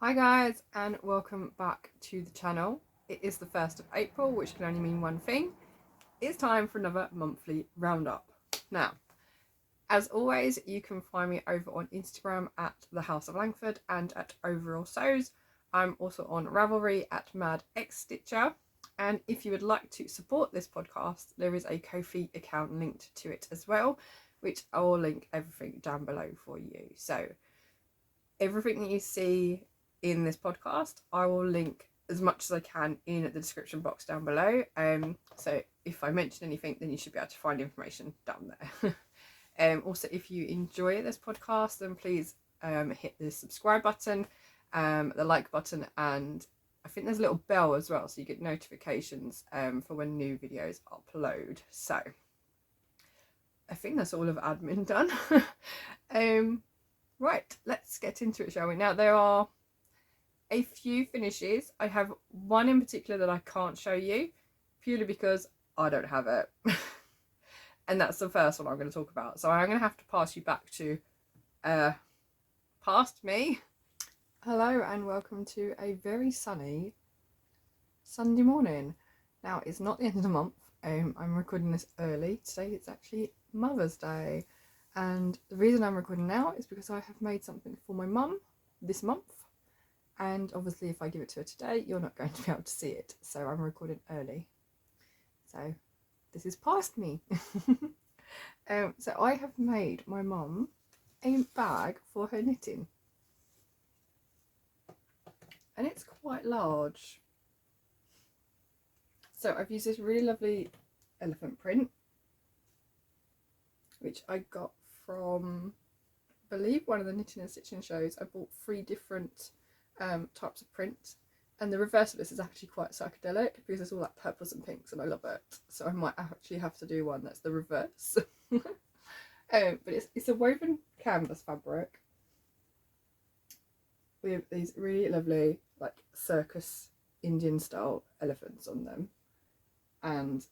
Hi guys, and welcome back to the channel. It is the 1st of April, which can only mean one thing. It's time for another monthly roundup. Now, as always, you can find me over on Instagram at the House of Langford and at Overall Sews. I'm also on Ravelry at MadXstitcher. And if you would like to support this podcast, there is a Ko-fi account linked to it as well, which I will link everything down below for you. So everything that you see in this podcast, I will link as much as I can in the description box down below. So if I mention anything, then you should be able to find information down there. Also, if you enjoy this podcast, then please hit the subscribe button, the like button, and I think there's a little bell as well, so you get notifications for when new videos upload. So I think that's all of admin done. Right, let's get into it, shall we? Now, there are a few finishes. I have one in particular that I can't show you, purely because I don't have it. And that's the first one I'm going to talk about. So I'm going to have to pass you back to past me. Hello and welcome to a very sunny Sunday morning. Now, it's not the end of the month. I'm recording this early. Today it's actually Mother's Day. And the reason I'm recording now is because I have made something for my mum this month. And obviously if I give it to her today, you're not going to be able to see it. So I'm recording early. So this is past me. So I have made my mum a bag for her knitting. And it's quite large. So I've used this really lovely elephant print, which I got from, I believe, one of the knitting and stitching shows. I bought 3 different types of print, and the reverse of this is actually quite psychedelic because it's all like purples and pinks and I love it, so I might actually have to do one that's the reverse. But it's a woven canvas fabric with these really lovely like circus Indian style elephants on them, and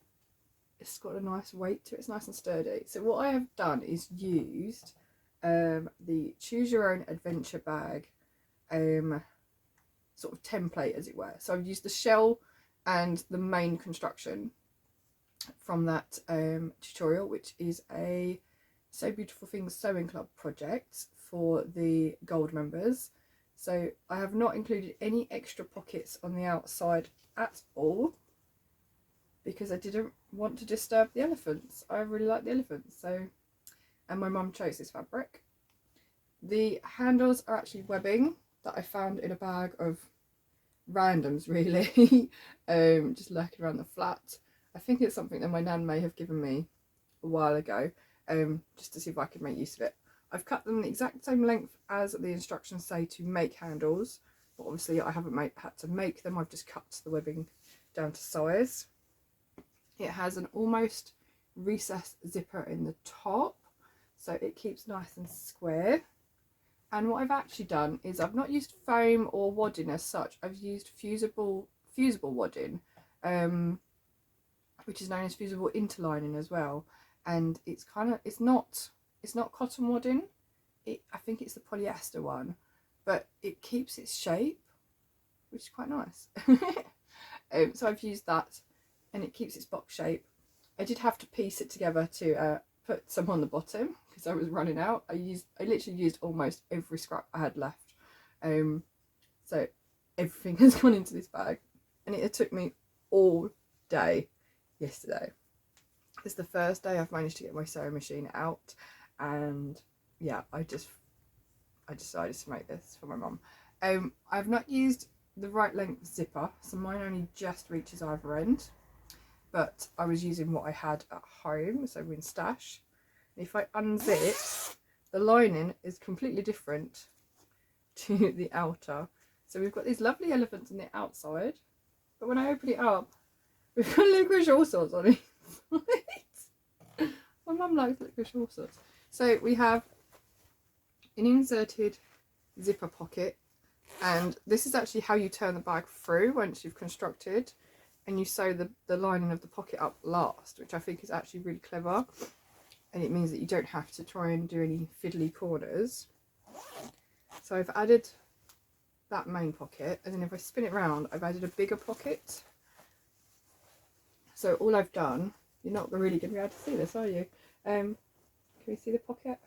it's got a nice weight to it. It's nice and sturdy. So what I have done is used the choose your own adventure bag sort of template, as it were. So I've used the shell and the main construction from that tutorial, which is a So Beautiful Things Sewing Club project for the gold members. So I have not included any extra pockets on the outside at all because I didn't want to disturb the elephants. I really like the elephants, so, and my mum chose this fabric. The handles are actually webbing that I found in a bag of randoms, really. Just lurking around the flat. I think it's something that my nan may have given me a while ago, just to see if I could make use of it. I've cut them the exact same length as the instructions say to make handles, but obviously I haven't had to make them. I've just cut the webbing down to size. It has an almost recessed zipper in the top, so it keeps nice and square. And what I've actually done is I've not used foam or wadding as such. I've used fusible wadding, which is known as fusible interlining as well. And it's kind of, it's not cotton wadding. I think it's the polyester one, but it keeps its shape, which is quite nice. So I've used that, and it keeps its box shape. I did have to piece it together to put some on the bottom because I was running out. I literally used almost every scrap I had left, so everything has gone into this bag, and it took me all day yesterday. It's the first day I've managed to get my sewing machine out, and yeah, I decided to make this for my mum. I've not used the right length zipper, so mine only just reaches either end, but I was using what I had at home, so in stash. If I unzip, the lining is completely different to the outer. So we've got these lovely elephants on the outside, but when I open it up, we've got licorice all sorts on it. My mum likes licorice all sorts. So we have an inserted zipper pocket, and this is actually how you turn the bag through once you've constructed, and you sew the lining of the pocket up last, which I think is actually really clever, and it means that you don't have to try and do any fiddly corners. So I've added that main pocket, and then if I spin it round, I've added a bigger pocket. So all I've done, you're not really going to be able to see this, are you? Can you see the pocket?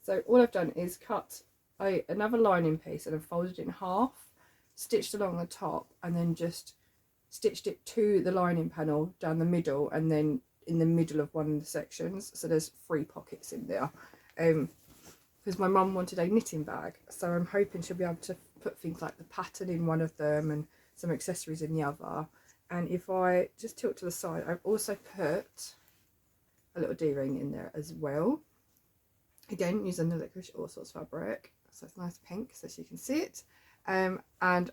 So all I've done is cut another lining piece and I've folded it in half, stitched along the top, and then just stitched it to the lining panel down the middle, and then in the middle of one of the sections. So there's 3 pockets in there. Because my mum wanted a knitting bag, so I'm hoping she'll be able to put things like the pattern in one of them and some accessories in the other. And if I just tilt to the side, I've also put a little D-ring in there as well. Again, using the licorice all sorts fabric, so it's nice pink so she can see it. And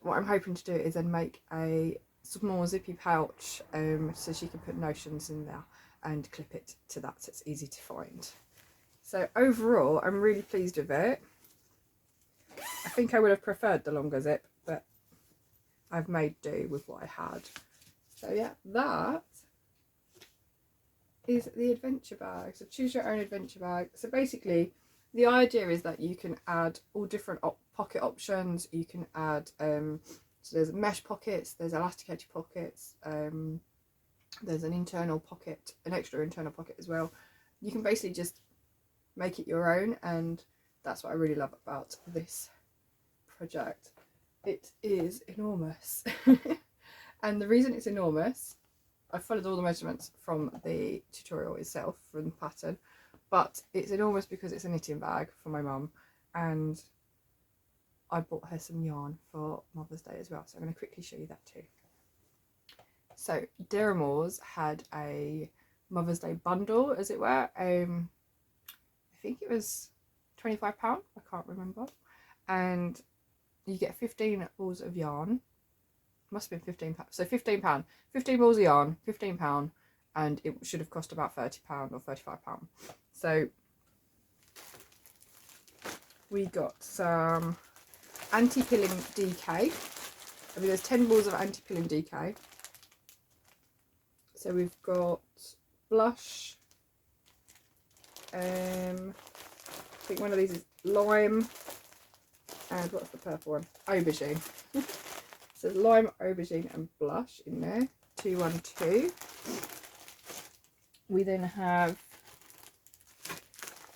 what I'm hoping to do is then make a small zippy pouch so she can put notions in there and clip it to that so it's easy to find. So overall, I'm really pleased with it. I think I would have preferred the longer zip, but I've made do with what I had. So yeah, that is the adventure bag. So choose your own adventure bag. So basically the idea is that you can add all different pocket options. You can add so there's mesh pockets, there's elasticated pockets, there's an internal pocket, an extra internal pocket as well. You can basically just make it your own, and that's what I really love about this project. It is enormous. And the reason it's enormous, I followed all the measurements from the tutorial itself, from the pattern, but it's enormous because it's a knitting bag for my mum, and I bought her some yarn for Mother's Day as well, so I'm going to quickly show you that too. So Deramores had a Mother's Day bundle, as it were. I think it was £25, I can't remember, and you get 15 balls of yarn. Must have been £15, so £15, 15 balls of yarn, £15, and it should have cost about £30 or £35. So we got some anti-pilling DK. I mean, there's 10 balls of anti-pilling DK. So we've got blush, I think one of these is lime, and what's the purple one? Aubergine. So lime, aubergine and blush in there, 212. We then have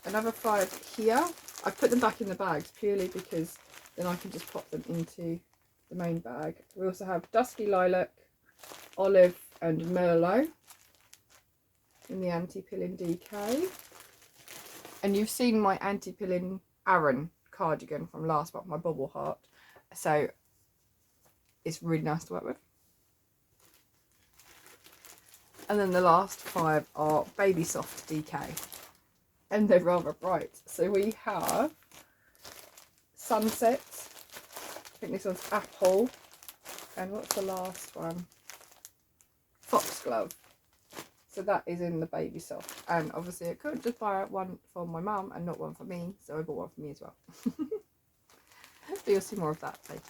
another 5 here. I put them back in the bags purely because then I can just pop them into the main bag. We also have dusky lilac, olive and merlot in the anti-pilling DK. And you've seen my anti-pilling Aran cardigan from last month, my bubble heart. So it's really nice to work with. And then the last 5 are baby soft DK, and they're rather bright. So we have sunset, I think this one's apple, and what's the last one? Foxglove. So that is in the baby soft, and obviously I could just buy one for my mum and not one for me, so I bought one for me as well. But you'll see more of that later.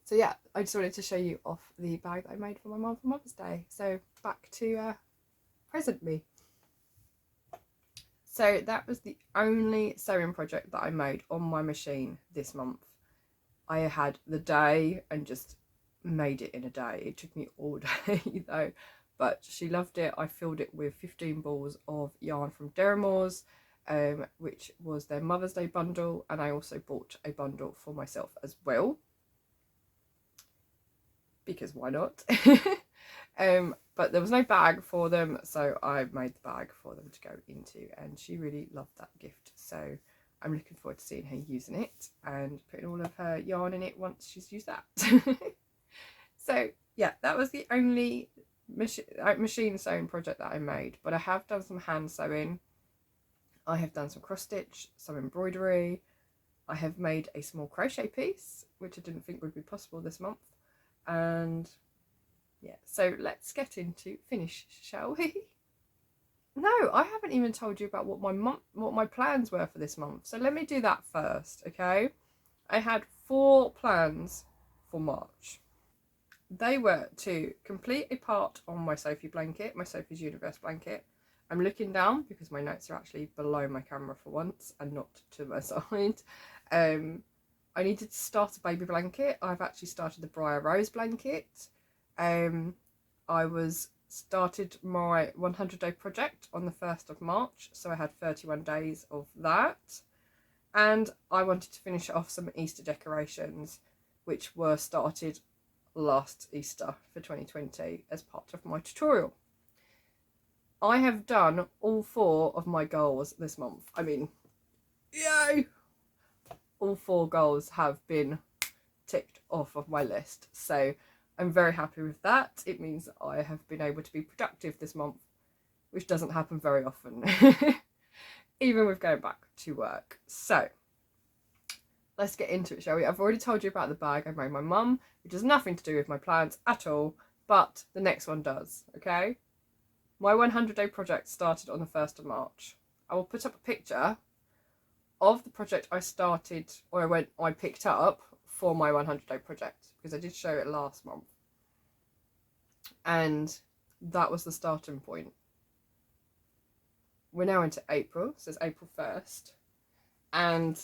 So yeah, I just wanted to show you off the bag that I made for my mum for Mother's Day. So back to present me. So that was the only sewing project that I made on my machine this month. I had the day and just made it in a day. It took me all day though, but she loved it. I filled it with 15 balls of yarn from Deramores, which was their Mother's Day bundle, and I also bought a bundle for myself as well, because why not? But there was no bag for them, so I made the bag for them to go into, and she really loved that gift. So I'm looking forward to seeing her using it and putting all of her yarn in it once she's used that. So yeah, that was the only machine sewing project that I made, but I have done some hand sewing. I have done some cross stitch, some embroidery. I have made a small crochet piece, which I didn't think would be possible this month. And yeah, so let's get into finish, shall we? No, I haven't even told you about what my plans were for this month. So let me do that first, okay? I had 4 plans for March. They were to complete a part on my Sophie blanket, my Sophie's Universe blanket, I'm looking down because my notes are actually below my camera for once and not to my side. I needed to start a baby blanket. I've actually started the Briar Rose blanket. I started my 100-day project on the 1st of March, so I had 31 days of that. And I wanted to finish off some Easter decorations, which were started last Easter for 2020 as part of my tutorial. I have done all 4 of my goals this month. I mean, yay! All 4 goals have been ticked off of my list, so I'm very happy with that. It means I have been able to be productive this month, which doesn't happen very often, even with going back to work. So let's get into it, shall we? I've already told you about the bag I made my mum, which has nothing to do with my plans at all, but the next one does, okay? My 100-day project started on the 1st of March. I will put up a picture of the project I started, or I picked up for my 100-day project, because I did show it last month. And that was the starting point. We're now into April, so it's April 1st. And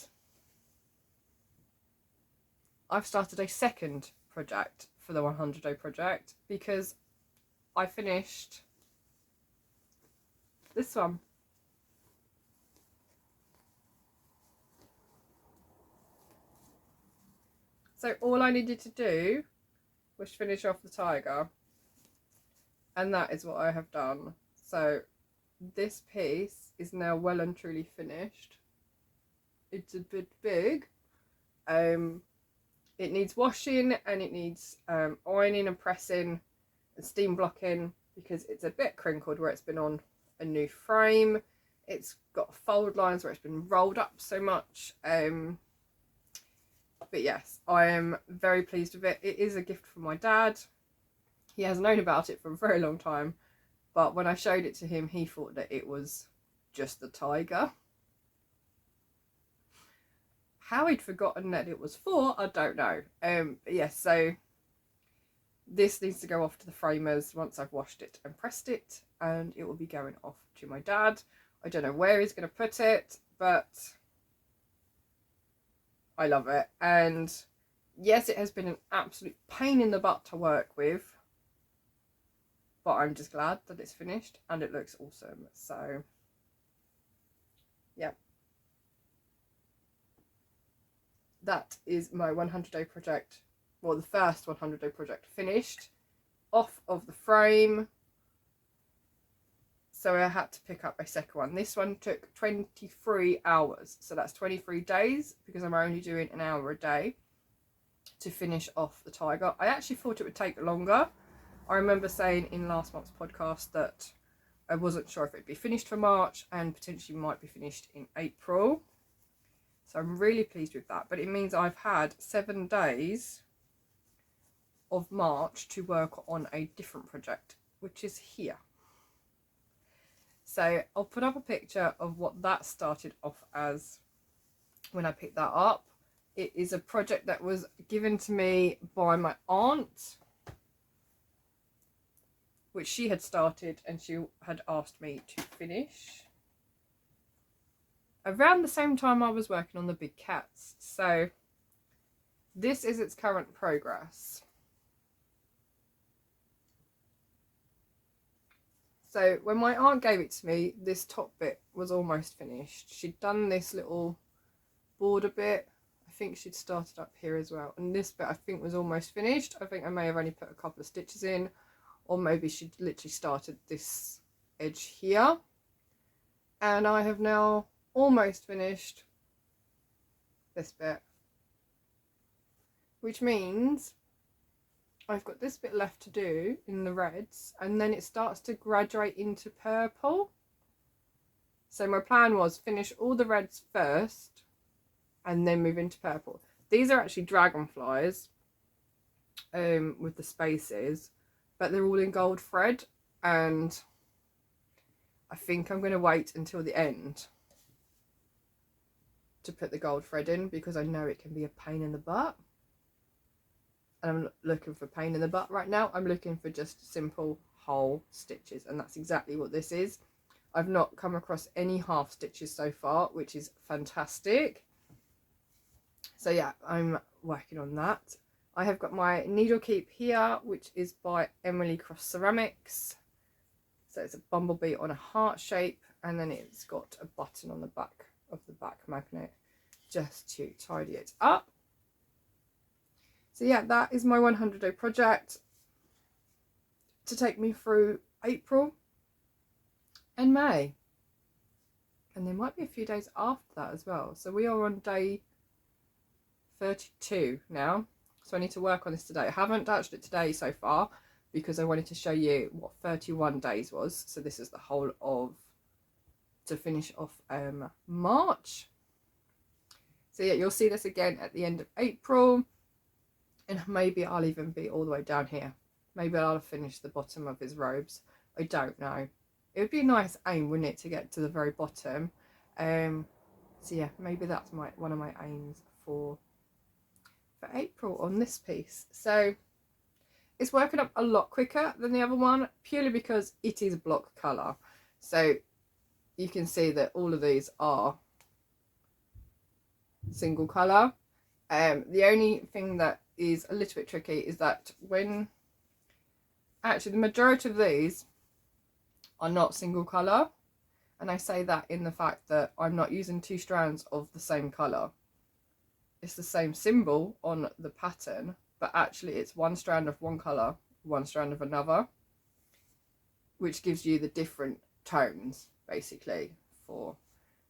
I've started a second project for the 100-day project because I finished this one. So all I needed to do was finish off the tiger, and that is what I have done. So this piece is now well and truly finished. It's a bit big. It needs washing and it needs ironing and pressing and steam blocking because it's a bit crinkled where it's been on a new frame. It's got fold lines where it's been rolled up so much. But yes, I am very pleased with it. It is a gift from my dad. He has known about it for a very long time, but when I showed it to him, he thought that it was just the tiger. How he'd forgotten that it was 4, I don't know. But yes, so this needs to go off to the framers once I've washed it and pressed it, and it will be going off to my dad. I don't know where he's going to put it, but I love it. And yes, it has been an absolute pain in the butt to work with, but I'm just glad that it's finished and it looks awesome. So yeah, that is my 100-day project, well, the first 100-day project finished off of the frame. So I had to pick up a second one. This one took 23 hours, so that's 23 days because I'm only doing an hour a day to finish off the tiger. I actually thought it would take longer. I remember saying in last month's podcast that I wasn't sure if it'd be finished for March and potentially might be finished in April. So I'm really pleased with that. But it means I've had 7 days of March to work on a different project, which is here. So I'll put up a picture of what that started off as when I picked that up. It is a project that was given to me by my aunt, which she had started and she had asked me to finish around the same time I was working on the big cats. So this is its current progress. So when my aunt gave it to me, this top bit was almost finished. She'd done this little border bit. I think she'd started up here as well. And this bit I think was almost finished. I think I may have only put a couple of stitches in, or maybe she'd literally started this edge here. And I have now almost finished this bit, which means I've got this bit left to do in the reds, and then it starts to graduate into purple. So my plan was finish all the reds first and then move into purple. These are actually dragonflies with the spaces, but they're all in gold thread, and I think I'm going to wait until the end to put the gold thread in because I know it can be a pain in the butt. And I'm not looking for pain in the butt right now. I'm looking for just simple whole stitches, and that's exactly what this is. I've not come across any half stitches so far, which is fantastic. So yeah, I'm working on that. I have got my needle keep here, which is by Emily Cross Ceramics. So it's a bumblebee on a heart shape, and then it's got a button on the back of the back magnet just to tidy it up. So yeah, that is my 100-day project to take me through April and May. And there might be a few days after that as well. So we are on day 32 now. So I need to work on this today. I haven't touched it today so far because I wanted to show you what 31 days was. So this is the whole of, to finish off March. So yeah, you'll see this again at the end of April. And maybe I'll even be all the way down here. Maybe I'll have finished the bottom of his robes. I don't know. It would be a nice aim, wouldn't it, to get to the very bottom. So yeah, maybe that's one of my aims for April on this piece. So it's working up a lot quicker than the other one, purely because it is block colour. So you can see that all of these are single colour. The only thing that is a little bit tricky is that when actually the majority of these are not single colour, and I say that in the fact that I'm not using 2 strands of the same colour. It's the same symbol on the pattern, but actually it's 1 strand of one colour, 1 strand of another, which gives you the different tones basically for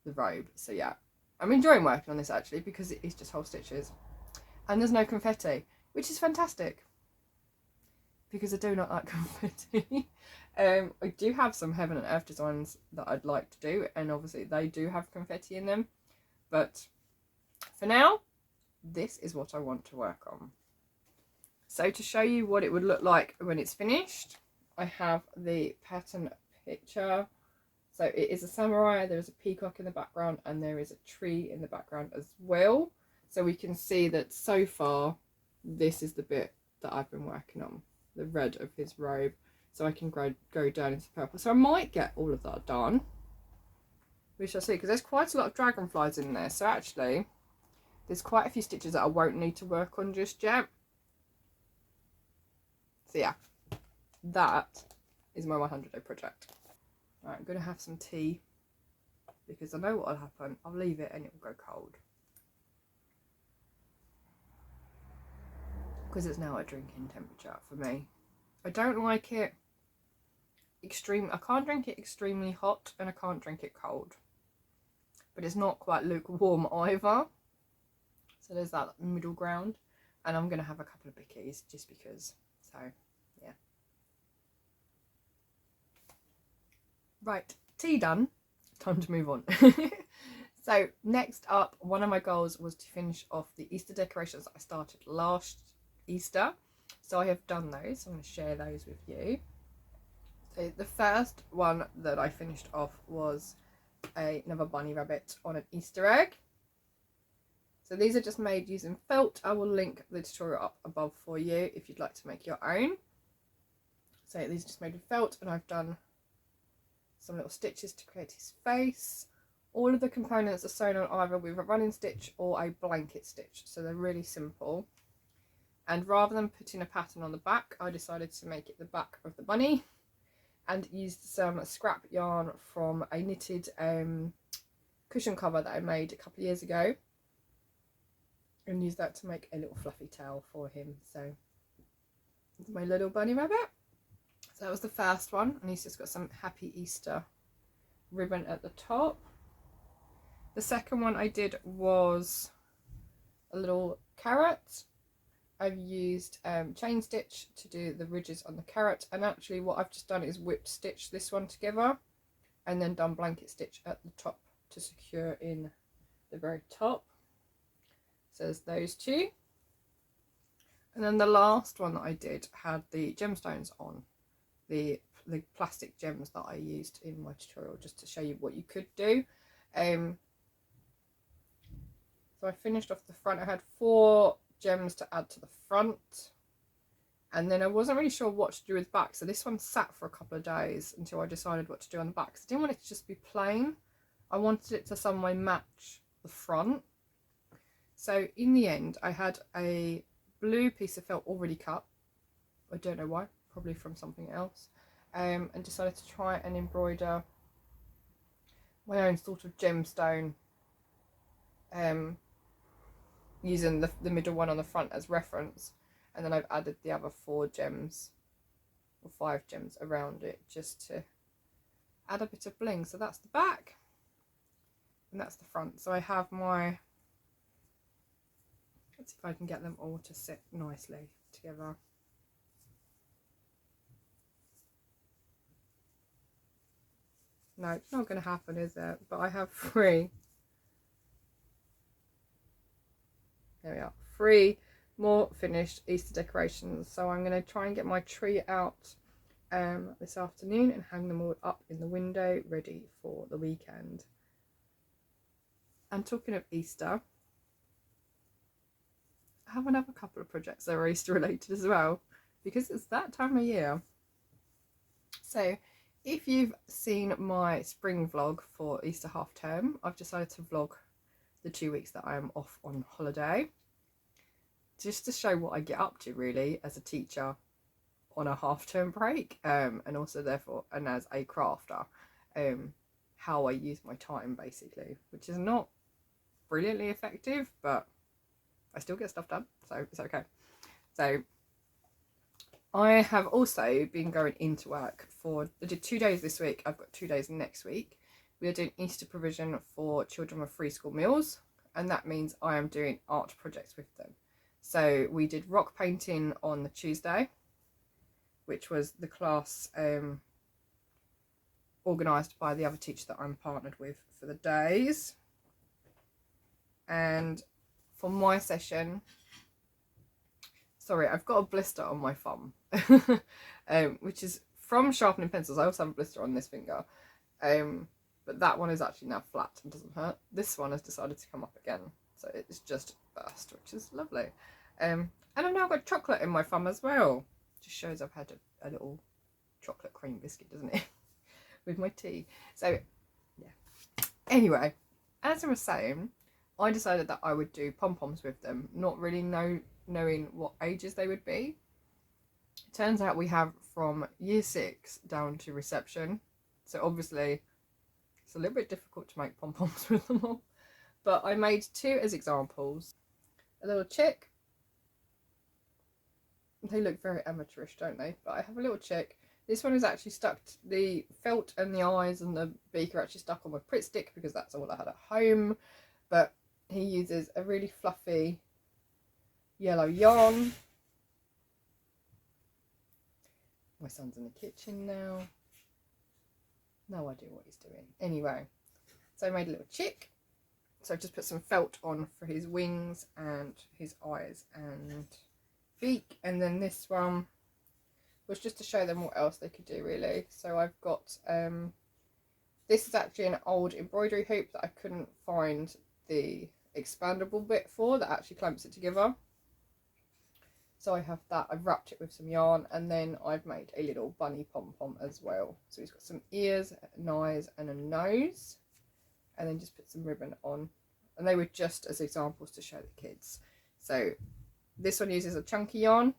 the robe. So yeah, I'm enjoying working on this actually because it is just whole stitches and there's no confetti, which is fantastic because I do not like confetti. I do have some Heaven and Earth designs that I'd like to do, and obviously they do have confetti in them, but for now this is what I want to work on. So to show you what it would look like when it's finished, I have the pattern picture. So it is a samurai, there is a peacock in the background, and there is a tree in the background as well. So we can see that so far this is the bit that I've been working on, the red of his robe. So I can go down into purple. So I might get all of that done. We shall see, because there's quite a lot of dragonflies in there. So actually, there's quite a few stitches that I won't need to work on just yet. So yeah, that is my 100-day project. Right, I'm going to have some tea because I know what will happen. I'll leave it and it will go cold. Because it's now at drinking temperature for me. I don't like it extreme. I can't drink it extremely hot and I can't drink it cold. But it's not quite lukewarm either. So there's that middle ground. And I'm going to have a couple of bickies just because. So, yeah. Right, tea done. Time to move on. So next up, one of my goals was to finish off the Easter decorations that I started last Easter. So I have done those. I'm going to share those with you. So the first one that I finished off was another bunny rabbit on an Easter egg. So these are just made using felt. I will link the tutorial up above for you if you'd like to make your own. So these are just made with felt, and I've done some little stitches to create his face. All of the components are sewn on either with a running stitch or a blanket stitch, so they're really simple. And rather than putting a pattern on the back, I decided to make it the back of the bunny and used some scrap yarn from a knitted cushion cover that I made a couple of years ago, and used that to make a little fluffy tail for him. So my little bunny rabbit. So that was the first one, and he's just got some Happy Easter ribbon at the top. The second one I did was a little carrot. I've used chain stitch to do the ridges on the carrot, and actually what I've just done is whip stitch this one together and then done blanket stitch at the top to secure in the very top. So there's those two. And then the last one that I did had the gemstones on, the plastic gems that I used in my tutorial, just to show you what you could do. So I finished off the front. I had 4 gems to add to the front, And then I wasn't really sure what to do with the back, so this one sat for a couple of days until I decided what to do on the back. I didn't want it to just be plain. I wanted it to some way match the front. So in the end, I had a blue piece of felt already cut. I don't know why, probably from something else. And decided to try and embroider my own sort of gemstone, using the middle one on the front as reference. And then I've added the other 4 gems or 5 gems around it just to add a bit of bling. So that's the back and that's the front. So I have my, let's see if I can get them all to sit nicely together. No, it's not going to happen, is it? But I have 3. There we are. 3 more finished Easter decorations. So I'm going to try and get my tree out this afternoon and hang them all up in the window ready for the weekend. And talking of Easter, I have another couple of projects that are Easter related as well, because it's that time of year. So if you've seen my spring vlog for Easter half term, I've decided to vlog the 2 weeks that I am off on holiday, just to show what I get up to really as a teacher on a half term break, and also therefore, and as a crafter, how I use my time basically, which is not brilliantly effective, but I still get stuff done, so it's okay. So I have also been going into work I did 2 days this week, I've got 2 days next week. We are doing Easter provision for children with free school meals, and that means I am doing art projects with them. So we did rock painting on the Tuesday, which was the class organised by the other teacher that I'm partnered with for the days. And for my session, sorry, I've got a blister on my thumb, which is from sharpening pencils. I also have a blister on this finger, but that one is actually now flat and doesn't hurt. This one has decided to come up again, so it's just burst, which is lovely. And I've now got chocolate in my thumb as well. Just shows I've had a little chocolate cream biscuit, doesn't it? With my tea. So yeah, anyway, as I was saying, I decided that I would do pom-poms with them, not really knowing what ages they would be. It turns out we have from year 6 down to reception, so obviously it's a little bit difficult to make pom-poms with them all, but I made 2 as examples. A little chick. They look very amateurish, don't they? But I have a little chick. This one is actually stuck, the felt and the eyes and the beak are actually stuck on my Pritt stick because that's all I had at home. But he uses a really fluffy yellow yarn. My son's in the kitchen now. No idea what he's doing. Anyway, so I made a little chick. So I just put some felt on for his wings and his eyes and beak. And then this one was just to show them what else they could do really. So I've got, this is actually an old embroidery hoop that I couldn't find the expandable bit for that actually clamps it together. So I have that, I've wrapped it with some yarn, and then I've made a little bunny pom-pom as well. So he's got some ears, an eyes and a nose, and then just put some ribbon on. And they were just as examples to show the kids. So this one uses a chunky yarn,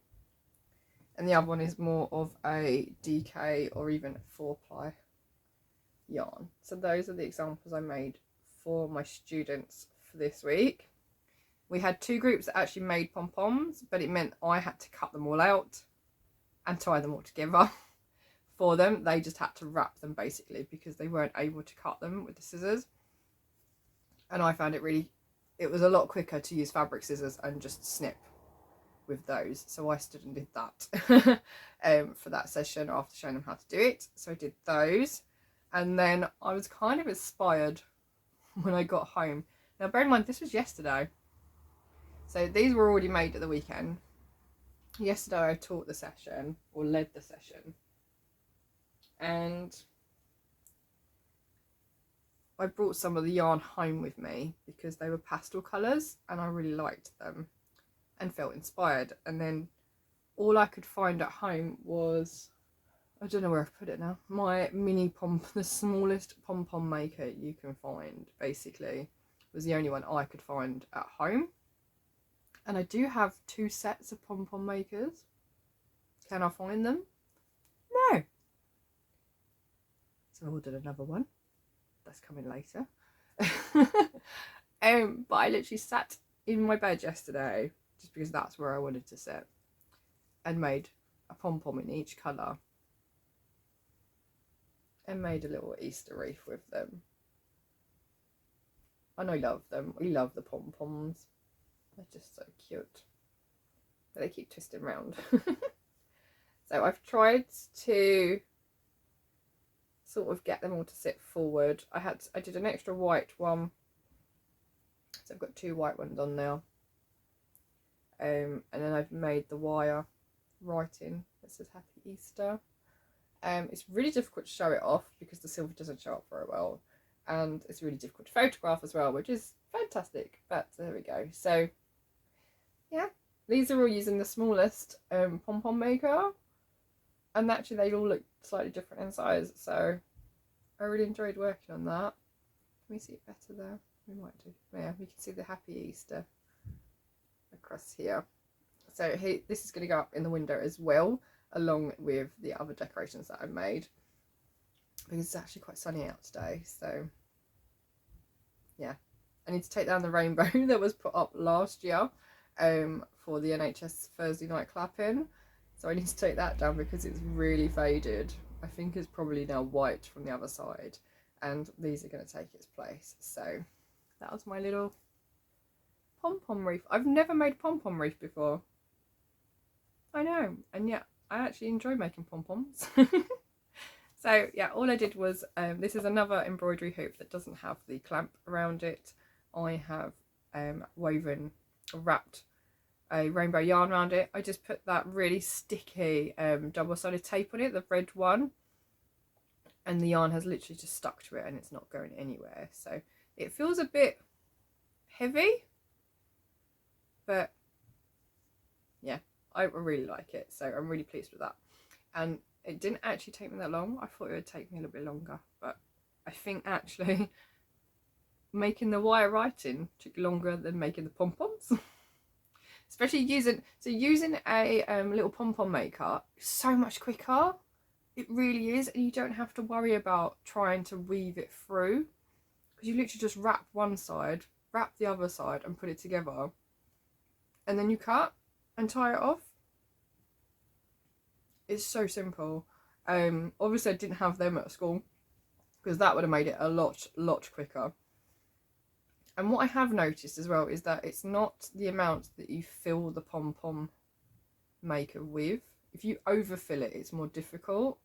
and the other one is more of a DK or even 4-ply yarn. So those are the examples I made for my students for this week. We had 2 groups that actually made pom-poms, but it meant I had to cut them all out and tie them all together for them. They just had to wrap them basically because they weren't able to cut them with the scissors. And I found it was a lot quicker to use fabric scissors and just snip with those. So I stood and did that for that session after showing them how to do it. So I did those. And then I was kind of inspired when I got home. Now bear in mind, this was yesterday. So these were already made at the weekend. Yesterday I taught the session, or led the session. And I brought some of the yarn home with me because they were pastel colours and I really liked them and felt inspired. And then all I could find at home was, I don't know where I've put it now, my mini the smallest pom-pom maker you can find, basically, was the only one I could find at home. And I do have 2 sets of pom-pom makers. Can I find them? No. So I ordered another one. That's coming later. But I literally sat in my bed yesterday, just because that's where I wanted to sit, and made a pom-pom in each colour. And made a little Easter wreath with them. And I love them. We love the pom-poms. They're just so cute. But they keep twisting round. So I've tried to sort of get them all to sit forward. I did an extra white one. So I've got 2 white ones on now. And then I've made the wire writing that says Happy Easter. It's really difficult to show it off because the silver doesn't show up very well, and it's really difficult to photograph as well, which is fantastic, but there we go. So yeah, these are all using the smallest pom-pom maker, and actually they all look slightly different in size, so I really enjoyed working on that. Can we see it better there? We might do. Yeah, we can see the Happy Easter across here. So this is going to go up in the window as well, along with the other decorations that I've made, because it's actually quite sunny out today. So yeah, I need to take down the rainbow that was put up last year for the NHS Thursday night clapping. So I need to take that down because it's really faded. I think it's probably now white from the other side, and these are going to take its place. So that was my little pom-pom wreath. I've never made pom-pom wreath before. I know, and yet I actually enjoy making pom-poms. So yeah, all I did was, this is another embroidery hoop that doesn't have the clamp around it. I have wrapped a rainbow yarn around it. I just put that really sticky double-sided tape on it, the red one, and the yarn has literally just stuck to it and it's not going anywhere. So it feels a bit heavy, but yeah, I really like it, so I'm really pleased with that. And it didn't actually take me that long. I thought it would take me a little bit longer, but I think actually making the wire writing took longer than making the pom-poms. Especially using a little pom-pom maker, so much quicker. It really is, and you don't have to worry about trying to weave it through, because you literally just wrap one side, wrap the other side, and put it together, and then you cut and tie it off. It's so simple. Obviously I didn't have them at school, because that would have made it a lot quicker. And what I have noticed as well is that it's not the amount that you fill the pom-pom maker with. If you overfill it, it's more difficult.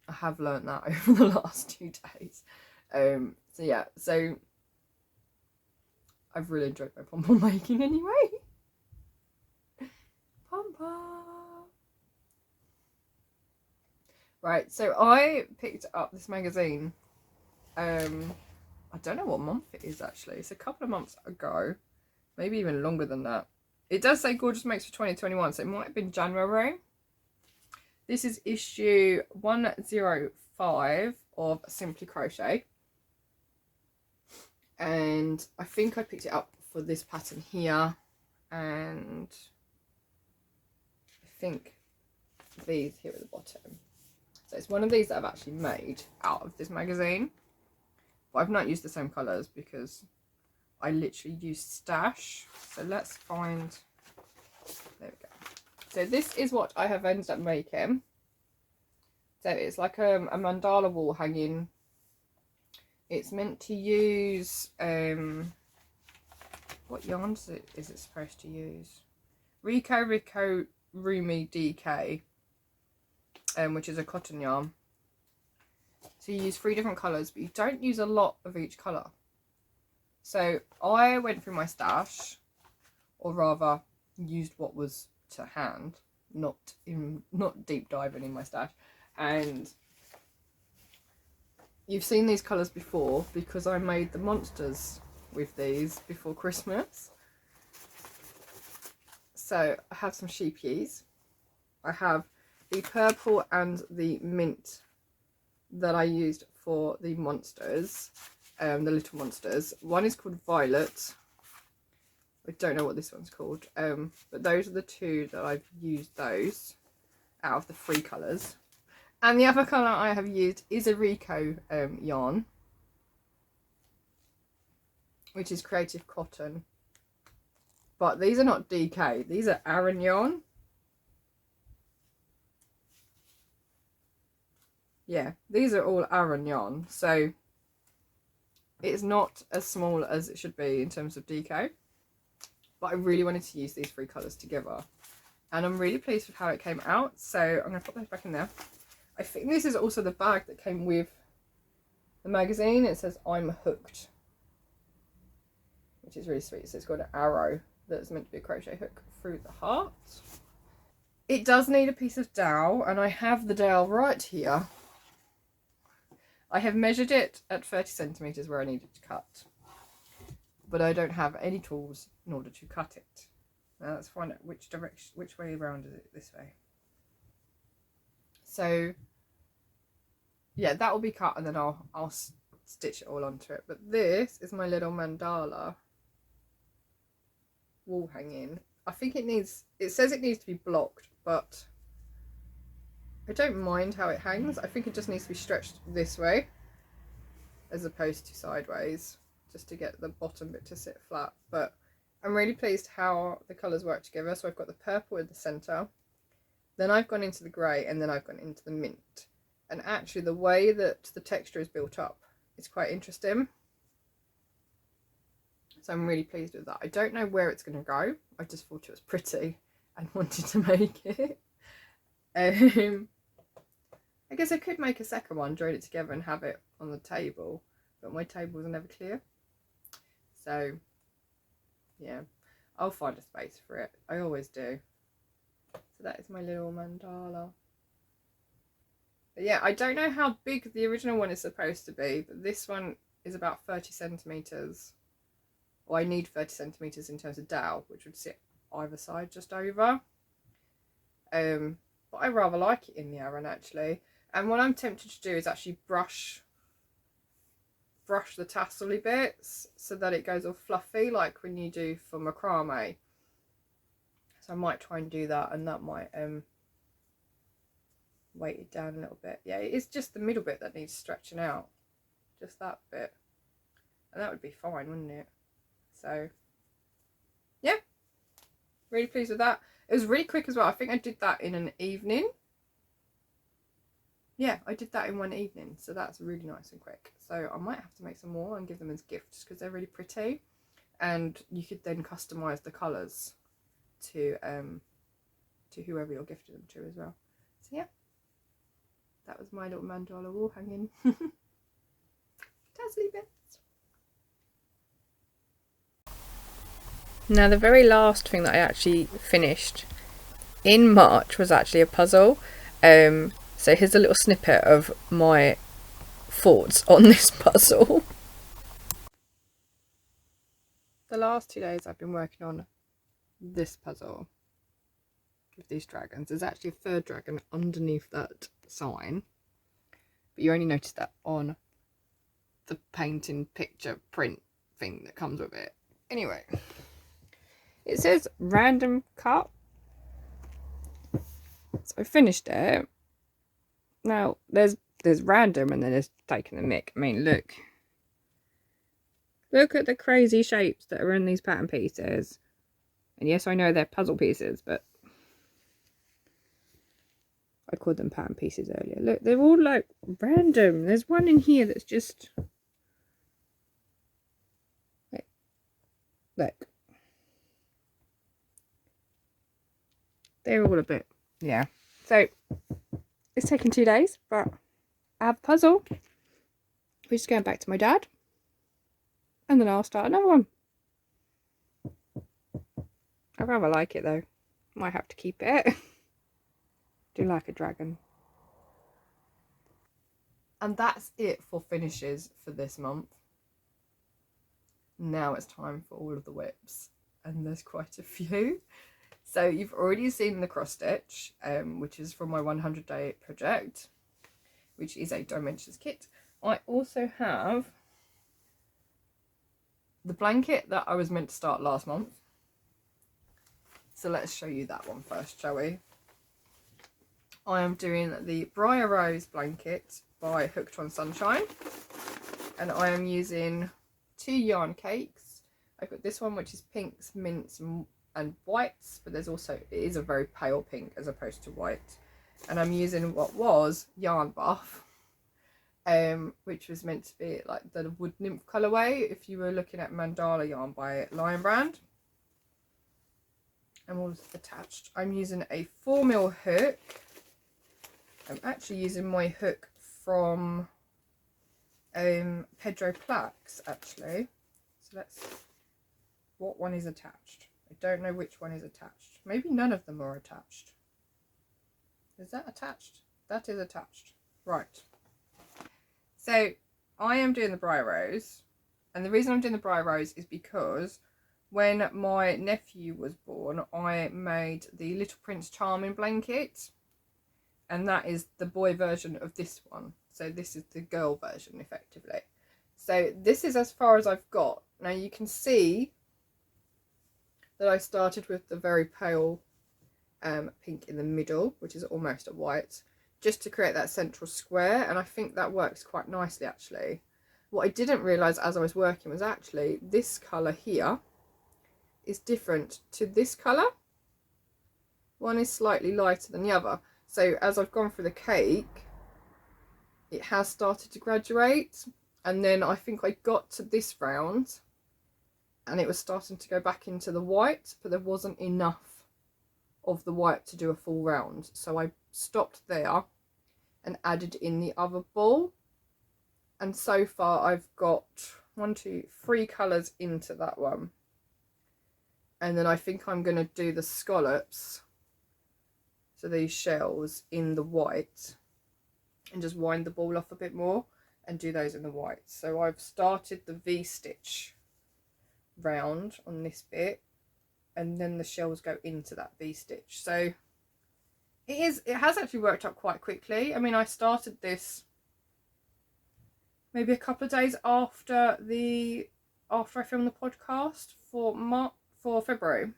I have learnt that over the last 2 days. So yeah, so I've really enjoyed my pom-pom making anyway. Pom-pom. Right, so I picked up this magazine. I don't know what month it is actually. It's a couple of months ago, maybe even longer than that. It does say Gorgeous Makes for 2021, so it might have been January. This is issue 105 of Simply Crochet. And I think I picked it up for this pattern here. And I think these here at the bottom. So it's one of these that I've actually made out of this magazine. But I've not used the same colours because I literally used stash. So let's find, there we go. So this is what I have ended up making. So it's like a mandala wall hanging. It's meant to use, what yarn is it supposed to use? Rico Rumi DK, which is a cotton yarn. So you use 3 different colours, but you don't use a lot of each colour. So I went through my stash, or rather used what was to hand, not deep diving in my stash. And you've seen these colours before because I made the monsters with these before Christmas. So I have some sheepies. I have the purple and the mint that I used for the monsters, the little monsters. One is called Violet. I don't know what this one's called, but those are the two that I've used those out of the 3 colours. And the other colour I have used is a Rico yarn, which is Creative Cotton. But these are not DK, these are Aran yarn. Yeah, these are all Aran yarn, so it's not as small as it should be in terms of DK. But I really wanted to use these 3 colours together. And I'm really pleased with how it came out, so I'm going to put those back in there. I think this is also the bag that came with the magazine. It says I'm hooked, which is really sweet. So it's got an arrow that's meant to be a crochet hook through the heart. It does need a piece of dowel, and I have the dowel right here. I have measured it at 30 centimetres where I need it to cut, but I don't have any tools in order to cut it. Now let's find out which direction, which way around is it. This way. So yeah, that will be cut, and then I'll stitch it all onto it. But this is my little mandala wall hanging. I think it says it needs to be blocked, but I don't mind how it hangs. I think it just needs to be stretched this way as opposed to sideways, just to get the bottom bit to sit flat. But I'm really pleased how the colours work together. So I've got the purple in the centre, then I've gone into the grey, and then I've gone into the mint. And actually the way that the texture is built up is quite interesting. So I'm really pleased with that. I don't know where it's going to go. I just thought it was pretty and wanted to make it. I guess I could make a second one, join it together and have it on the table, but my tables are never clear. So yeah, I'll find a space for it. I always do. So that is my little mandala. But yeah, I don't know how big the original one is supposed to be, but this one is about 30 centimetres. Well, I need 30 centimetres in terms of dowel, which would sit either side just over. But I rather like it in the Aran actually. And what I'm tempted to do is actually brush the tassel-y bits so that it goes all fluffy like when you do for macrame. So I might try and do that, and that might weight it down a little bit. Yeah, it's just the middle bit that needs stretching out, just that bit, and that would be fine, wouldn't it? So yeah, really pleased with that. It was really quick as well. I think I did that in an evening. Yeah, I did that in one evening, so that's really nice and quick. So I might have to make some more and give them as gifts because they're really pretty, and you could then customize the colors to whoever you're gifting them to as well. So yeah, that was my little mandala wall hanging. Dazzly bits. Now the very last thing that I actually finished in March was actually a puzzle. So here's a little snippet of my thoughts on this puzzle. The last 2 days I've been working on this puzzle with these dragons. There's actually a third dragon underneath that sign, but you only notice that on the painting picture print thing that comes with it. Anyway, it says random cut, so I finished it. Now there's random and then there's taking the mick. I mean, look at the crazy shapes that are in these pattern pieces. And yes, I know they're puzzle pieces, but I called them pattern pieces earlier. Look, they're all like random. There's one in here that's just look. They're all a bit, yeah. So it's taken 2 days, but I have a puzzle, which is going back to my dad, and then I'll start another one. I rather like it though. Might have to keep it. Do like a dragon. And that's it for finishes for this month. Now it's time for all of the whips, and there's quite a few. So you've already seen the cross stitch, which is from my 100-day project, which is a Dimensions kit. I also have the blanket that I was meant to start last month. So let's show you that one first, shall we? I am doing the Briar Rose blanket by Hooked on Sunshine, and I am using 2 yarn cakes. I've got this one, which is pinks, mints and whites, but there's also, it is a very pale pink as opposed to white. And I'm using what was yarn buff, which was meant to be like the wood nymph colourway if you were looking at mandala yarn by Lion Brand. And all attached. I'm using a 4mm hook. I'm actually using my hook from Pedro Plaques, actually. So what one is attached? I don't know which one is attached. Maybe none of them are attached. Is that attached? That is attached. Right. So I am doing the Briar Rose, and the reason I'm doing the Briar Rose is because when my nephew was born, I made the Little Prince Charming blanket, and that is the boy version of this one. So this is the girl version, effectively. So this is as far as I've got. Now you can see that I started with the very pale pink in the middle, which is almost a white, just to create that central square, and I think that works quite nicely, actually. What I didn't realise as I was working was actually this colour here is different to this colour. One is slightly lighter than the other. So as I've gone through the cake, it has started to graduate, and then I think I got to this round and it was starting to go back into the white, but there wasn't enough of the white to do a full round, so I stopped there and added in the other ball. And so far I've got 3 colours into that one. And then I think I'm going to do the scallops, so these shells, in the white, and just wind the ball off a bit more and do those in the white. So I've started the V-stitch round on this bit, and then the shells go into that V-stitch. So it has actually worked out quite quickly. I mean, I started this maybe a couple of days after I filmed the podcast for February,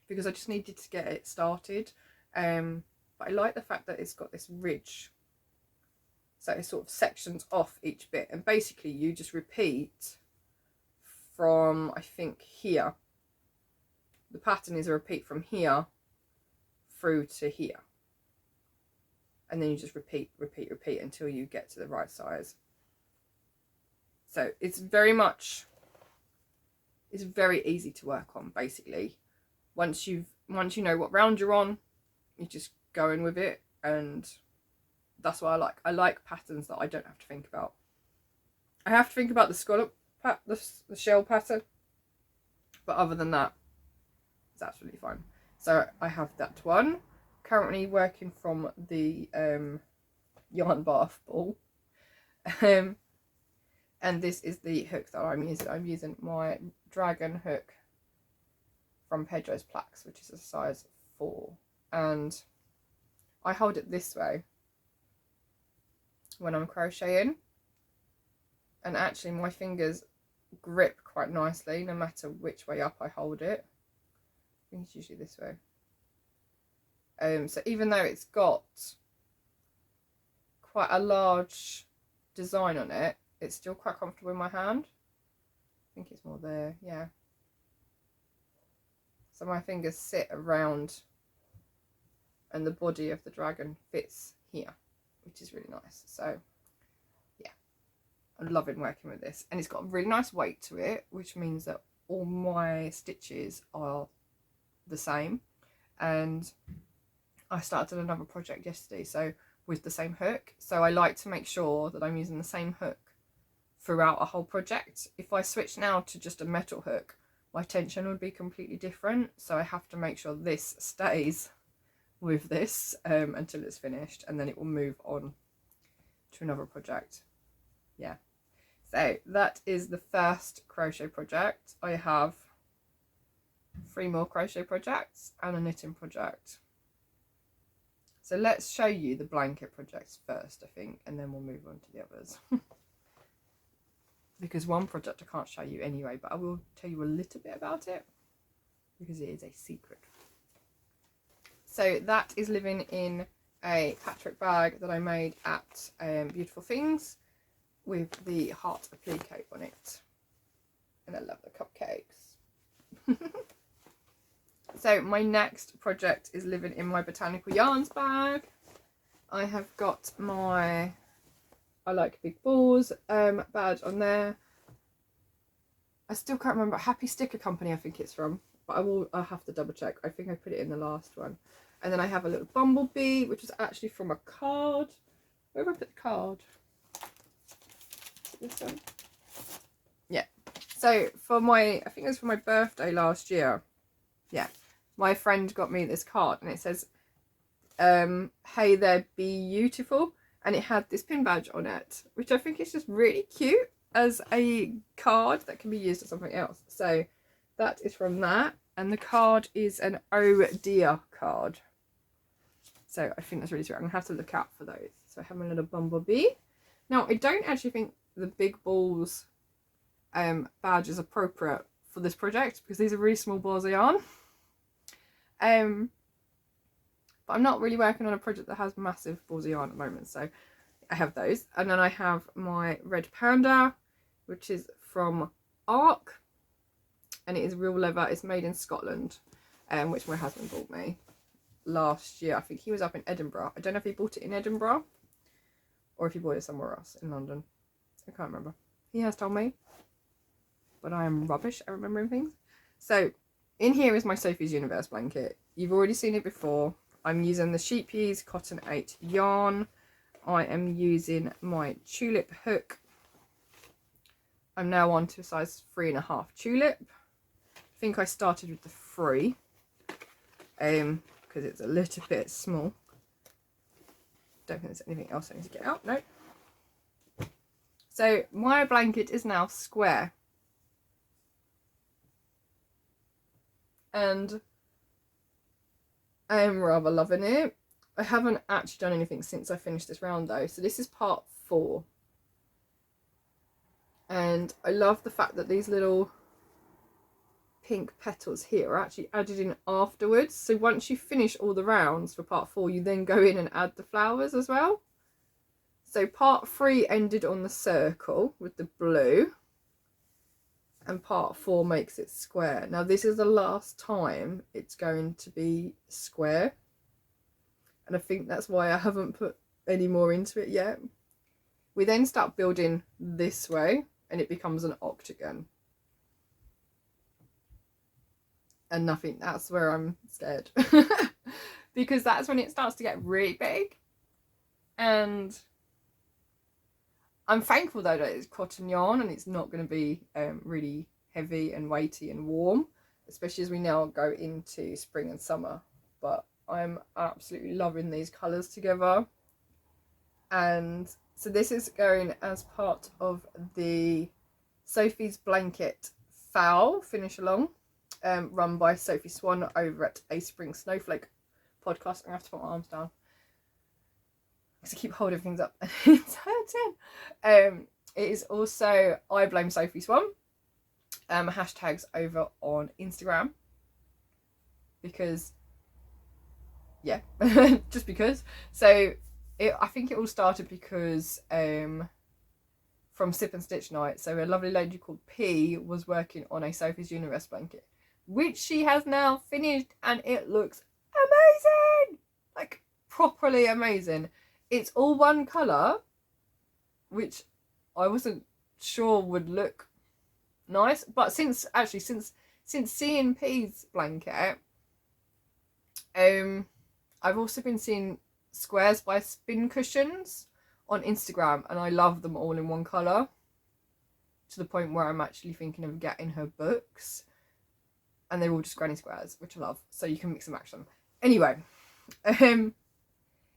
because I just needed to get it started. But I like the fact that it's got this ridge, so it sort of sections off each bit, and basically you just repeat from, I think, here. The pattern is a repeat from here through to here, and then you just repeat until you get to the right size. So it's very easy to work on, basically. Once you know what round you're on, you just go in with it, and that's what I like. I like patterns that I don't have to think about. I have to think about the scallop the shell pattern, but other than that, it's absolutely fine. So I have that one. Currently working from the yarn bath ball. And this is the hook that I'm using. I'm using my dragon hook from Pedro's Plaques, which is a size 4. And I hold it this way when I'm crocheting. And actually my fingers grip quite nicely no matter which way up I hold it. I think it's usually this way. So even though it's got quite a large design on it, it's still quite comfortable in my hand. I think it's more there, yeah. So my fingers sit around and the body of the dragon fits here, which is really nice. So yeah, I'm loving working with this, and it's got a really nice weight to it, which means that all my stitches are the same. And I started another project yesterday, so with the same hook, so I like to make sure that I'm using the same hook throughout a whole project. If I switch now to just a metal hook, my tension would be completely different, so I have to make sure this stays with this until it's finished, and then it will move on to another project. Yeah, so that is the first crochet project. I have 3 more crochet projects and a knitting project. So let's show you the blanket projects first, I think, and then we'll move on to the others. Because one project I can't show you anyway, but I will tell you a little bit about it because it is a secret. So that is living in a patchwork bag that I made at Beautiful Things with the heart applique on it. And I love the cupcakes. So my next project is living in my Botanical Yarns bag. I have got my I Like Big Balls badge on there. I still can't remember. Happy Sticker Company I think it's from, but I'll have to double check. I think I put it in the last one. And then I have a little bumblebee, which is actually from a card. Where have I put the card? Is it this one? Yeah. So for my, I think it was for my birthday last year. Yeah. My friend got me this card and it says, hey there, be beautiful. And it had this pin badge on it, which I think is just really cute as a card that can be used as something else. So that is from that. And the card is an Oh Dear card. So I think that's really sweet. I'm going to have to look out for those. So I have my little bumblebee. Now, I don't actually think the Big Balls badge is appropriate for this project because these are really small balls of yarn. But I'm not really working on a project that has massive balls of yarn at the moment, so I have those. And then I have my Red Panda, which is from Arc, and it is real leather. It's made in Scotland, which my husband bought me last year. I think he was up in Edinburgh. I don't know if he bought it in Edinburgh or if he bought it somewhere else in London. I can't remember. He has told me, but I am rubbish at remembering things. So in here is my Sophie's Universe blanket. You've already seen it before. I'm using the Sheep Years Cotton 8 yarn. I am using my tulip hook. I'm now on to a size 3.5 tulip. I think I started with the 3 because it's a little bit small. Don't think there's anything else I need to get out. No. So my blanket is now square. And I am rather loving it. I haven't actually done anything since I finished this round though. So this is part 4. And I love the fact that these little pink petals here are actually added in afterwards. So once you finish all the rounds for part 4, you then go in and add the flowers as well. So part 3 ended on the circle with the blue. And part 4 makes it square. Now this is the last time it's going to be square. And I think that's why I haven't put any more into it yet. We then start building this way and it becomes an octagon. And nothing, that's where I'm scared. Because that's when it starts to get really big. And I'm thankful though that it's cotton yarn and it's not going to be really heavy and weighty and warm, especially as we now go into spring and summer. But I'm absolutely loving these colours together. And so this is going as part of the Sophie's Blanket Fowl finish along, run by Sophie Swan over at A Spring Snowflake podcast. I'm going to have to put my arms down because I keep holding things up and it's hurting. It is also I Blame Sophie Swan hashtags over on Instagram because yeah, just because. So I think it all started because from Sip and Stitch Night. So a lovely lady called P was working on a Sophie's Universe blanket, which she has now finished, and it looks amazing, like properly amazing. It's all one colour, which I wasn't sure would look nice, but since seeing P's blanket, I've also been seeing Squares by Spin Cushions on Instagram, and I love them all in one colour to the point where I'm actually thinking of getting her books, and they're all just granny squares, which I love, so you can mix and match them. Anyway,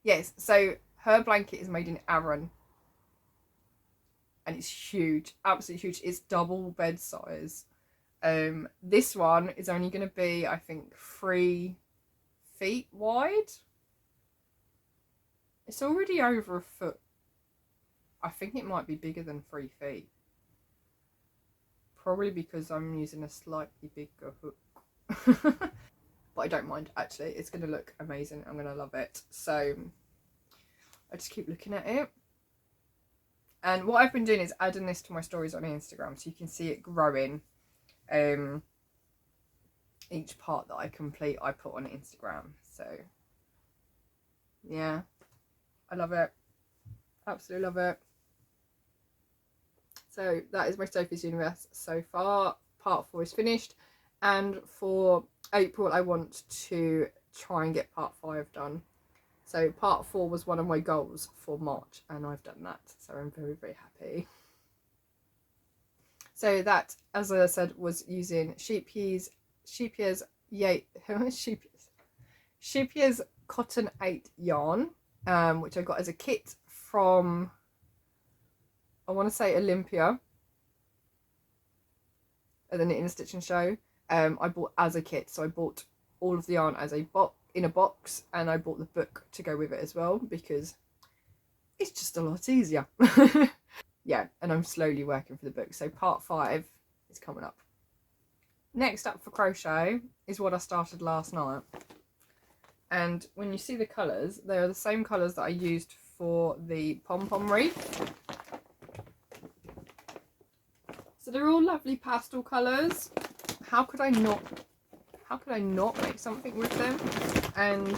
yes, so her blanket is made in Aran and it's huge, absolutely huge. It's double bed size, This one is only going to be, I think, 3 feet wide. It's already over a foot. I think it might be bigger than 3 feet. Probably because I'm using a slightly bigger hook. But I don't mind, actually. It's going to look amazing. I'm going to love it. So I just keep looking at it. And what I've been doing is adding this to my stories on Instagram, so you can see it growing. Each part that I complete, I put on Instagram. So yeah, I love it. Absolutely love it. So that is my Sophie's Universe so far. Part 4 is finished, and for April I want to try and get part 5 done. So part 4 was one of my goals for March, and I've done that, so I'm very, very happy. So that, as I said, was using Sheepy's Cotton 8 yarn, which I got as a kit from, I want to say, Olympia at the Knitting and Stitching show. I bought as a kit, so I bought all of the yarn as in a box, and I bought the book to go with it as well, because it's just a lot easier. Yeah, and I'm slowly working for the book, so part 5 is coming up. Next up for crochet is what I started last night, and when you see the colours, they are the same colours that I used for the pom-pom wreath. So they're all lovely pastel colours. How could I not make something with them? And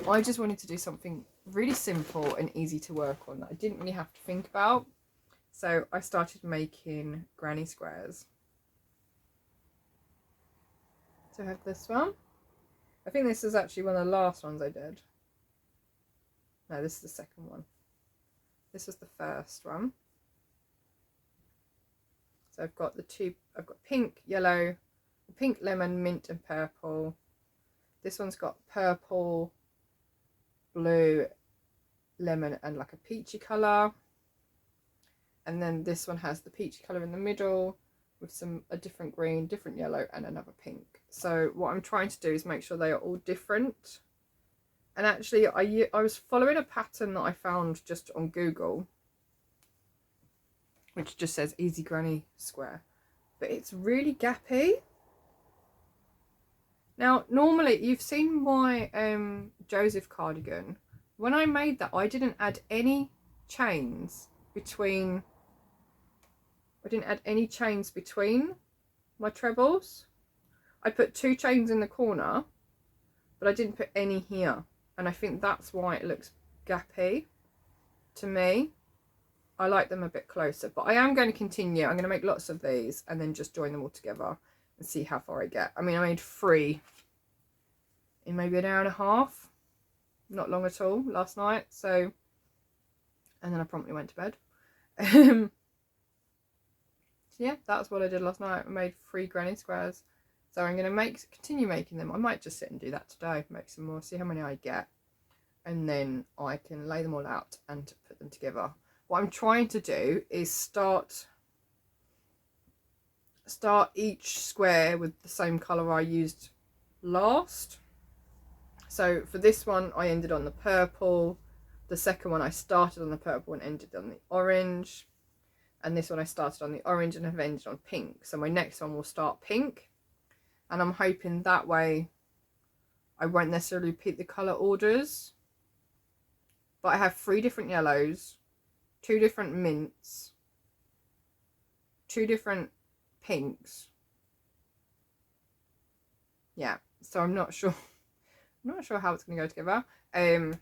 I just wanted to do something really simple and easy to work on that I didn't really have to think about. So I started making granny squares. So I have this one. I think this is actually one of the last ones I did. No, this is the second one. This was the first one. So I've got pink, yellow, pink, lemon, mint and purple. This one's got purple, blue, lemon and like a peachy colour. And then this one has the peachy colour in the middle with a different green, different yellow and another pink. So what I'm trying to do is make sure they are all different. And actually I was following a pattern that I found just on Google, which just says easy granny square, but it's really gappy. Now normally you've seen my Joseph cardigan. When I made that, I didn't add any chains between my trebles. I put 2 chains in the corner, but I didn't put any here, and I think that's why it looks gappy to me. I like them a bit closer, but I am going to continue. I'm going to make lots of these and then just join them all together and see how far I get. I mean, I made 3 in maybe an hour and a half, not long at all, last night. So, and then I promptly went to bed. So yeah, that's what I did last night. I made 3 granny squares. So I'm going to continue making them. I might just sit and do that today, make some more, see how many I get, and then I can lay them all out and put them together. What I'm trying to do is start each square with the same colour I used last. So for this one I ended on the purple, the second one I started on the purple and ended on the orange, and this one I started on the orange and have ended on pink. So my next one will start pink, and I'm hoping that way I won't necessarily repeat the colour orders, but I have 3 different yellows, 2 different mints, 2 different pinks. Yeah, so I'm not sure how it's going to go together. And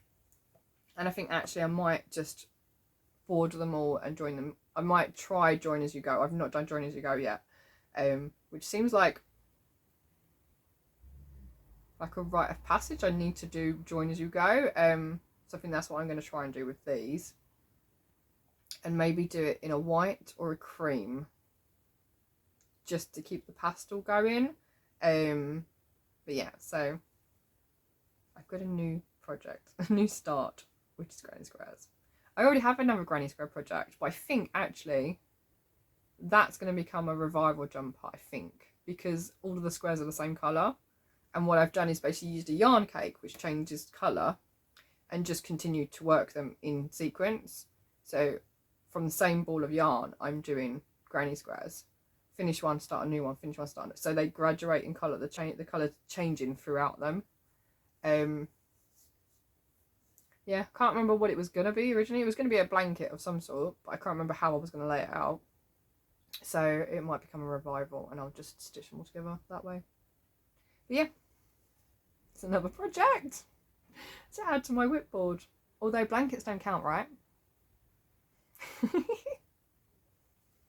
I think actually I might just border them all and join them. I might try join as you go. I've not done join as you go yet, which seems like a rite of passage. I need to do join as you go. So I think that's what I'm going to try and do with these, and maybe do it in a white or a cream, just to keep the pastel going. But yeah, so I've got a new project, a new start, which is granny squares. I already have another granny square project, but I think actually that's going to become a revival jumper, I think. because all of the squares are the same colour. And what I've done is basically used a yarn cake which changes colour and just continued to work them in sequence. So from the same ball of yarn, I'm doing granny squares. Finish one, start a new one, finish one, start another. So they graduate in colour, the colour changing throughout them. Yeah, can't remember what it was going to be originally. It was going to be a blanket of some sort, but I can't remember how I was going to lay it out. So it might become a revival and I'll just stitch them all together that way. But yeah, it's another project to add to my whipboard. Although blankets don't count, right?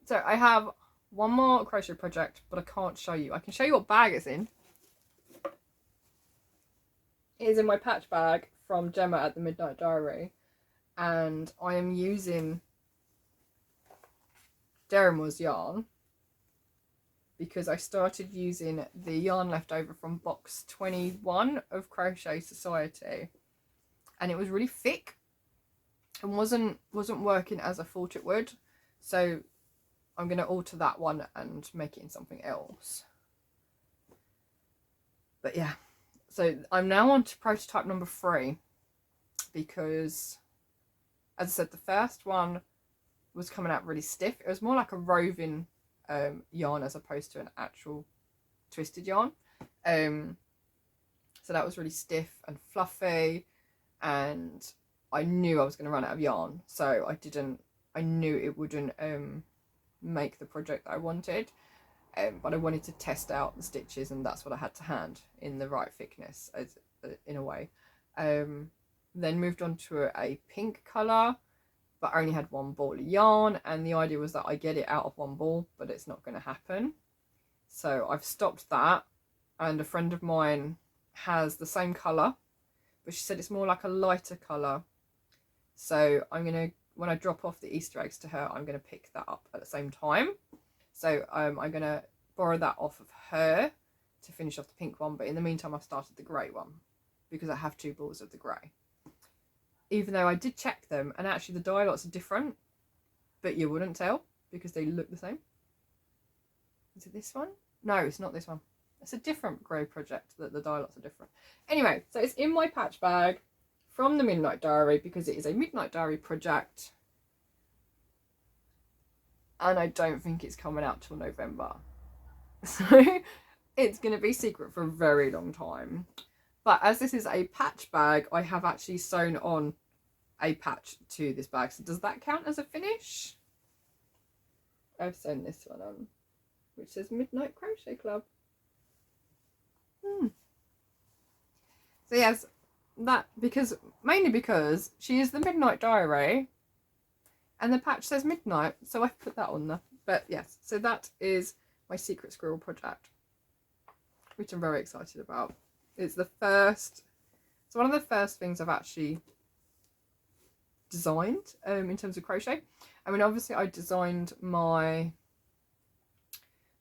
So I have one more crochet project, but I can't show you. I can show you what bag it's in. It is in my patch bag from Gemma at the Midnight Diary, and I am using Deramores yarn because I started using the yarn left over from box 21 of Crochet Society, and it was really thick and wasn't working as I thought it would, so I'm going to alter that one and make it in something else. But yeah, so I'm now on to prototype number 3 because, as I said, the first one was coming out really stiff. It was more like a roving yarn as opposed to an actual twisted yarn. So that was really stiff and fluffy, and I knew I was going to run out of yarn, so I knew it wouldn't make the project I wanted. But I wanted to test out the stitches, and that's what I had to hand in the right thickness, in a way. Then moved on to a pink colour, but I only had one ball of yarn, and the idea was that I get it out of one ball, but it's not going to happen. So I've stopped that, and a friend of mine has the same colour, but she said it's more like a lighter colour. So I'm going to, when I drop off the Easter eggs to her, I'm going to pick that up at the same time. So I'm going to borrow that off of her to finish off the pink one, but in the meantime I've started the grey one because I have 2 balls of the grey. Even though I did check them, and actually the dye lots are different, but you wouldn't tell because they look the same. Is it this one? No, it's not this one. It's a different grey project that the dye lots are different. Anyway, so it's in my patch bag from the Midnight Diary because it is a Midnight Diary project. And I don't think it's coming out till November. So it's going to be secret for a very long time. But as this is a patch bag, I have actually sewn on a patch to this bag. So does that count as a finish? I've sewn this one on, which says Midnight Crochet Club. So yes, that mainly because she is the Midnight Diary. And the patch says midnight, so I've put that on there. But yes, so that is my secret squirrel project, which I'm very excited about. It's one of the first things I've actually designed in terms of crochet. I mean, obviously I designed my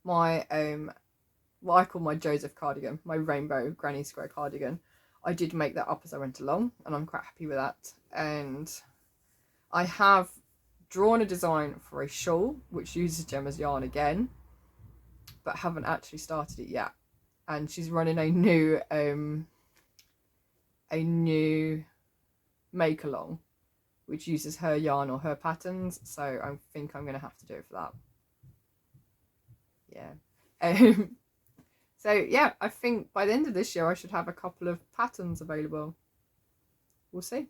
what I call my Joseph cardigan, my rainbow granny square cardigan. I did make that up as I went along, and I'm quite happy with that. And I have drawn a design for a shawl which uses Gemma's yarn again, but haven't actually started it yet. And she's running a new make along which uses her yarn or her patterns, so I think I'm gonna have to do it for that. Yeah. So yeah, I think by the end of this year I should have a couple of patterns available. We'll see.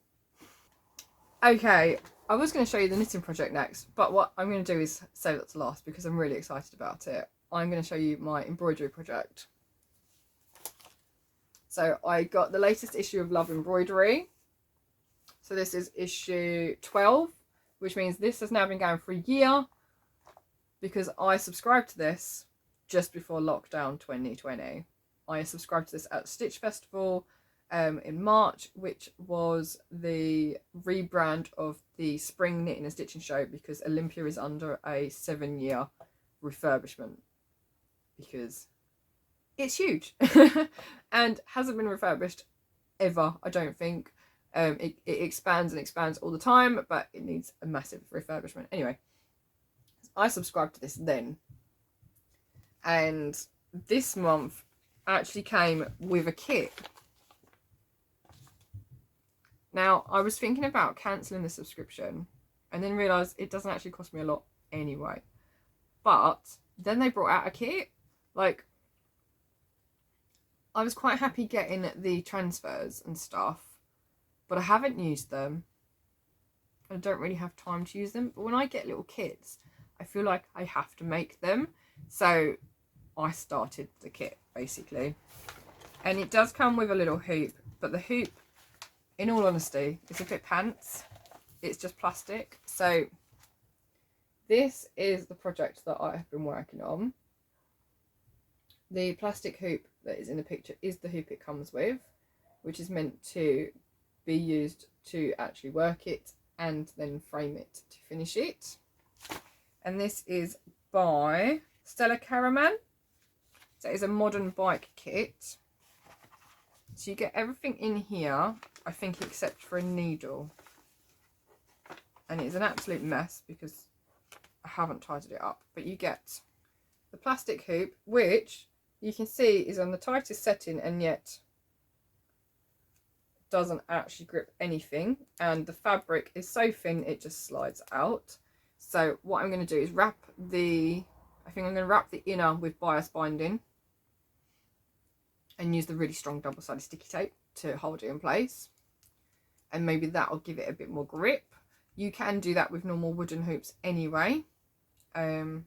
Okay, I was going to show you the knitting project next, but what I'm going to do is save that to last because I'm really excited about it. I'm going to show you my embroidery project. So I got the latest issue of Love Embroidery. So this is issue 12, which means this has now been going for a year because I subscribed to this just before lockdown 2020. I subscribed to this at Stitch Festival in March, which was the rebrand of the Spring Knitting and Stitching Show because Olympia is under a 7-year refurbishment because it's huge and hasn't been refurbished ever, I don't think. It expands and expands all the time, but it needs a massive refurbishment. Anyway, I subscribed to this then, and this month actually came with a kit. Now, I was thinking about cancelling the subscription and then realised it doesn't actually cost me a lot anyway. But then they brought out a kit. Like, I was quite happy getting the transfers and stuff, but I haven't used them. I don't really have time to use them. But when I get little kits, I feel like I have to make them. So I started the kit, basically. And it does come with a little hoop, but the hoop, in all honesty, is a bit pants. It's just plastic. So this is the project that I have been working on. The plastic hoop that is in the picture is the hoop it comes with, which is meant to be used to actually work it and then frame it to finish it. And this is by Stella Caraman. So it's a modern bike kit. So you get everything in here, I think, except for a needle. And it's an absolute mess because I haven't tidied it up. But you get the plastic hoop, which you can see is on the tightest setting and yet doesn't actually grip anything. And the fabric is so thin it just slides out. So what I'm going to do is I think I'm going to wrap the inner with bias binding and use the really strong double-sided sticky tape to hold it in place. And maybe that will give it a bit more grip. You can do that with normal wooden hoops anyway. So I'm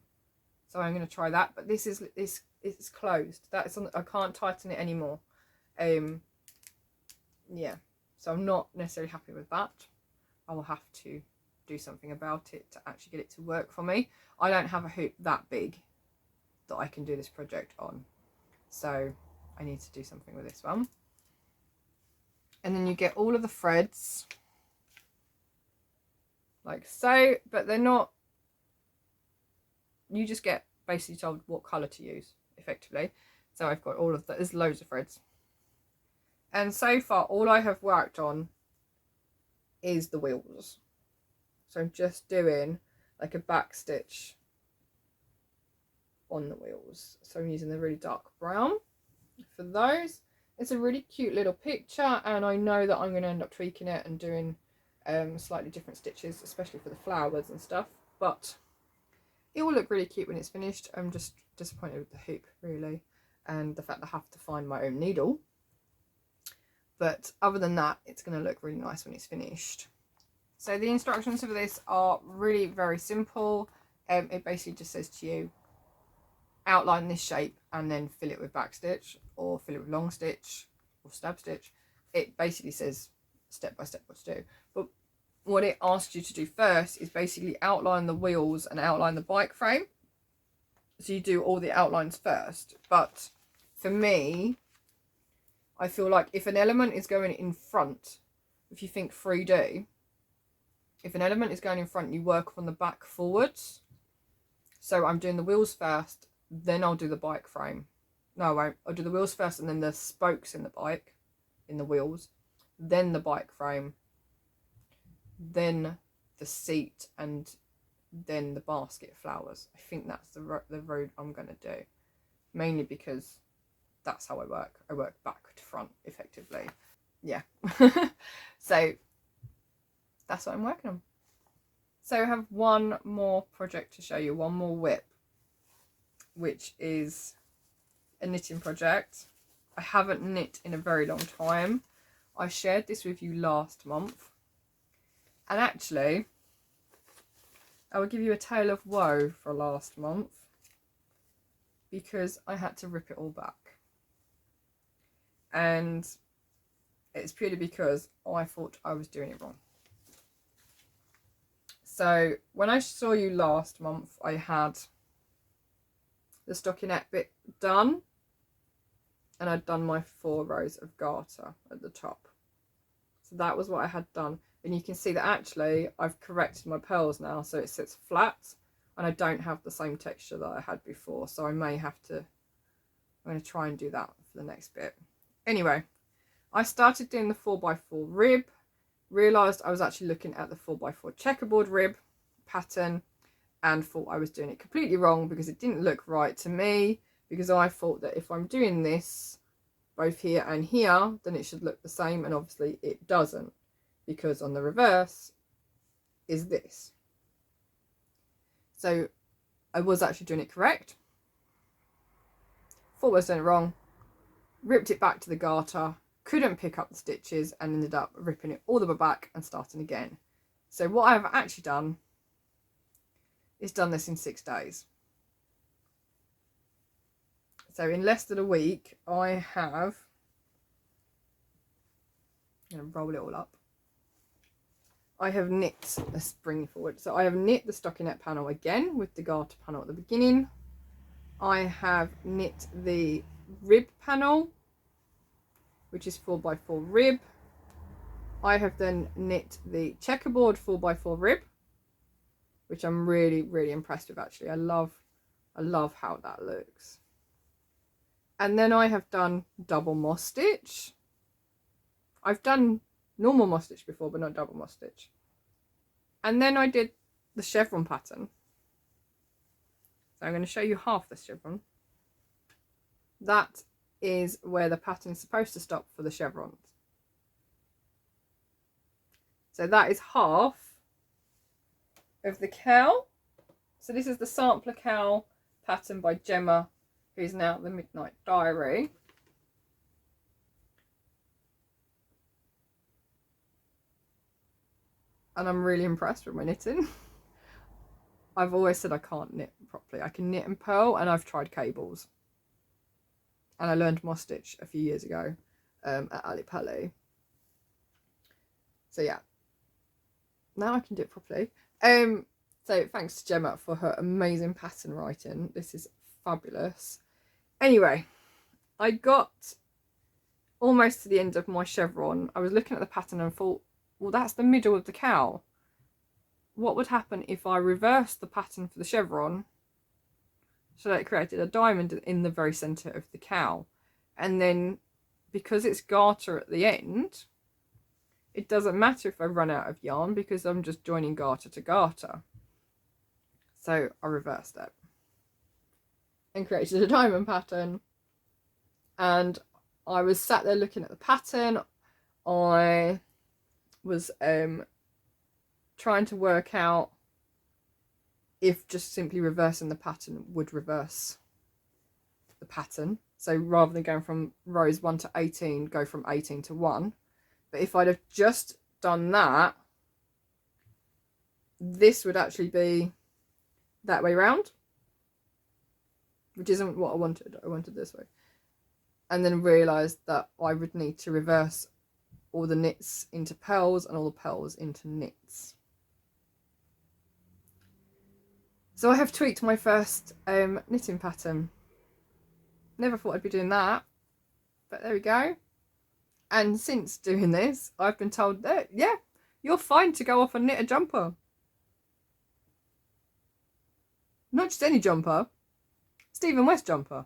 going to try that. But this is it's closed. That's on. I can't tighten it anymore. Yeah. So I'm not necessarily happy with that. I will have to do something about it to actually get it to work for me. I don't have a hoop that big that I can do this project on. So I need to do something with this one. And then you get all of the threads like so, but they're not, you just get basically told what colour to use effectively. So I've got all of that, there's loads of threads. And so far all I have worked on is the wheels. So I'm just doing like a back stitch on the wheels. So I'm using the really dark brown for those. It's a really cute little picture, and I know that I'm going to end up tweaking it and doing slightly different stitches, especially for the flowers and stuff. But it will look really cute when it's finished. I'm just disappointed with the hoop, really, and the fact that I have to find my own needle. But other than that, it's going to look really nice when it's finished. So the instructions for this are really very simple. It basically just says to you, outline this shape and then fill it with back stitch or fill it with long stitch or stab stitch. It basically says step by step what to do. But what it asks you to do first is basically outline the wheels and outline the bike frame. So you do all the outlines first. But for me, I feel like if an element is going in front, if you think 3D, if an element is going in front, you work on the back forwards. So I'm doing the wheels first, then I'll do the bike frame. No, I won't. I'll do the wheels first and then the spokes in the bike, in the wheels, then the bike frame, then the seat, and then the basket flowers. I think that's the road I'm going to do. Mainly because that's how I work. I work back to front, effectively. Yeah. So that's what I'm working on. So I have one more project to show you, one more whip, which is a knitting project. I haven't knit in a very long time. I shared this with you last month. And actually, I will give you a tale of woe for last month because I had to rip it all back. And it's purely because I thought I was doing it wrong. So when I saw you last month, I had the stockinette bit done and I'd done my 4 rows of garter at the top. So that was what I had done. And you can see that actually I've corrected my pearls now, so it sits flat and I don't have the same texture that I had before. So I may have to, I'm going to try and do that for the next bit. Anyway, I started doing the 4x4 rib, realised I was actually looking at the 4x4 checkerboard rib pattern and thought I was doing it completely wrong because it didn't look right to me. because I thought that if I'm doing this both here and here, then it should look the same, and obviously it doesn't, because on the reverse is this. So I was actually doing it correct. Thought I was doing it wrong. Ripped it back to the garter, couldn't pick up the stitches, and ended up ripping it all the way back and starting again. So what I've actually done is done this in 6 days. So in less than a week, I have, I'm going to roll it all up. I have knit, let's bring it forward. So I have knit the stockinette panel again with the garter panel at the beginning. I have knit the rib panel, which is 4x4 rib. I have then knit the checkerboard 4x4 rib, which I'm really, really impressed with actually. I love how that looks. And then I have done double moss stitch. I've done normal moss stitch before, but not double moss stitch. And then I did the chevron pattern. So I'm going to show you half the chevron. That is where the pattern is supposed to stop for the chevrons. So that is half of the cowl. So this is the sampler cowl pattern by Gemma, who's now the Midnight Diary. And I'm really impressed with my knitting. I've always said I can't knit properly. I can knit and purl, and I've tried cables. And I learned moss stitch a few years ago at Ali Pali. So yeah, now I can do it properly. So thanks to Gemma for her amazing pattern writing. This is fabulous. Anyway, I got almost to the end of my chevron. I was looking at the pattern and thought, well, that's the middle of the cowl. What would happen if I reversed the pattern for the chevron so that it created a diamond in the very centre of the cowl? And then, because it's garter at the end, it doesn't matter if I run out of yarn because I'm just joining garter to garter. So I reversed it and created a diamond pattern. And I was sat there looking at the pattern. I was trying to work out if just simply reversing the pattern would reverse the pattern. So rather than going from rows 1 to 18, go from 18 to 1. But if I'd have just done that, this would actually be that way round, which isn't what I wanted. I wanted this way. And then realised that I would need to reverse all the knits into pearls and all the pearls into knits. So I have tweaked my first knitting pattern. Never thought I'd be doing that, but there we go. And since doing this, I've been told that, yeah, you're fine to go off and knit a jumper. Not just any jumper, Stephen West jumper.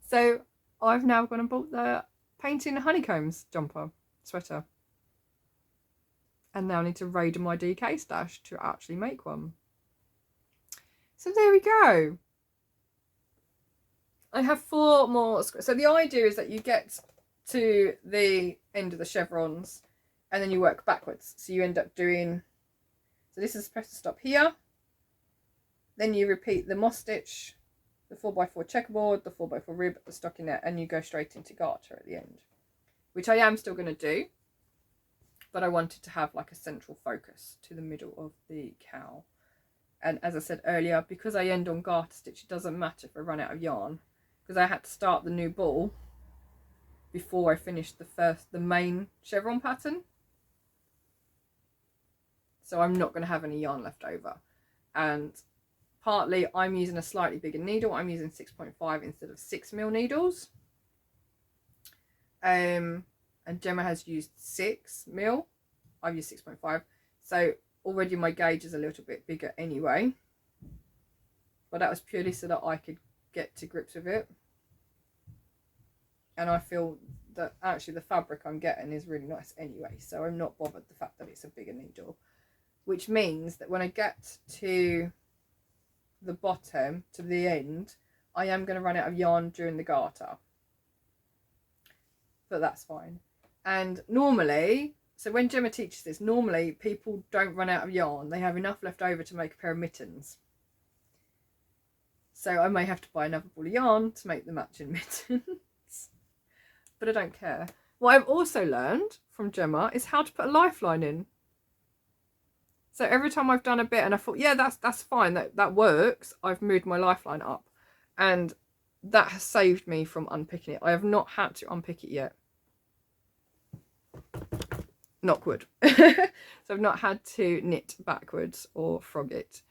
So I've now gone and bought the Painting Honeycombs jumper sweater. And now I need to raid my DK stash to actually make one. So there we go. I have 4 more. So the idea is that you get to the end of the chevrons and then you work backwards. So you end up doing, so this is supposed to stop here. Then you repeat the moss stitch, the 4x4 checkerboard, the 4x4 rib, the stockinette, and you go straight into garter at the end, which I am still going to do. But I wanted to have like a central focus to the middle of the cowl. And as I said earlier, because I end on garter stitch, it doesn't matter if I run out of yarn, because I had to start the new ball before I finished the main chevron pattern. So I'm not going to have any yarn left over. And partly I'm using a slightly bigger needle. I'm using 6.5 instead of 6mm needles. And Gemma has used 6mm. I've used 6.5. So already my gauge is a little bit bigger anyway. But that was purely so that I could get to grips with it. And I feel that actually the fabric I'm getting is really nice anyway. So I'm not bothered the fact that it's a bigger needle. Which means that when I get to the bottom to the end, I am going to run out of yarn during the garter. But that's fine. And normally, so when Gemma teaches this, normally people don't run out of yarn. They have enough left over to make a pair of mittens. So I may have to buy another ball of yarn to make the matching mittens. But I don't care. What I've also learned from Gemma is how to put a lifeline in. So every time I've done a bit and I thought, yeah, that's fine, that works, I've moved my lifeline up. And that has saved me from unpicking it. I have not had to unpick it yet. Knock wood. So I've not had to knit backwards or frog it,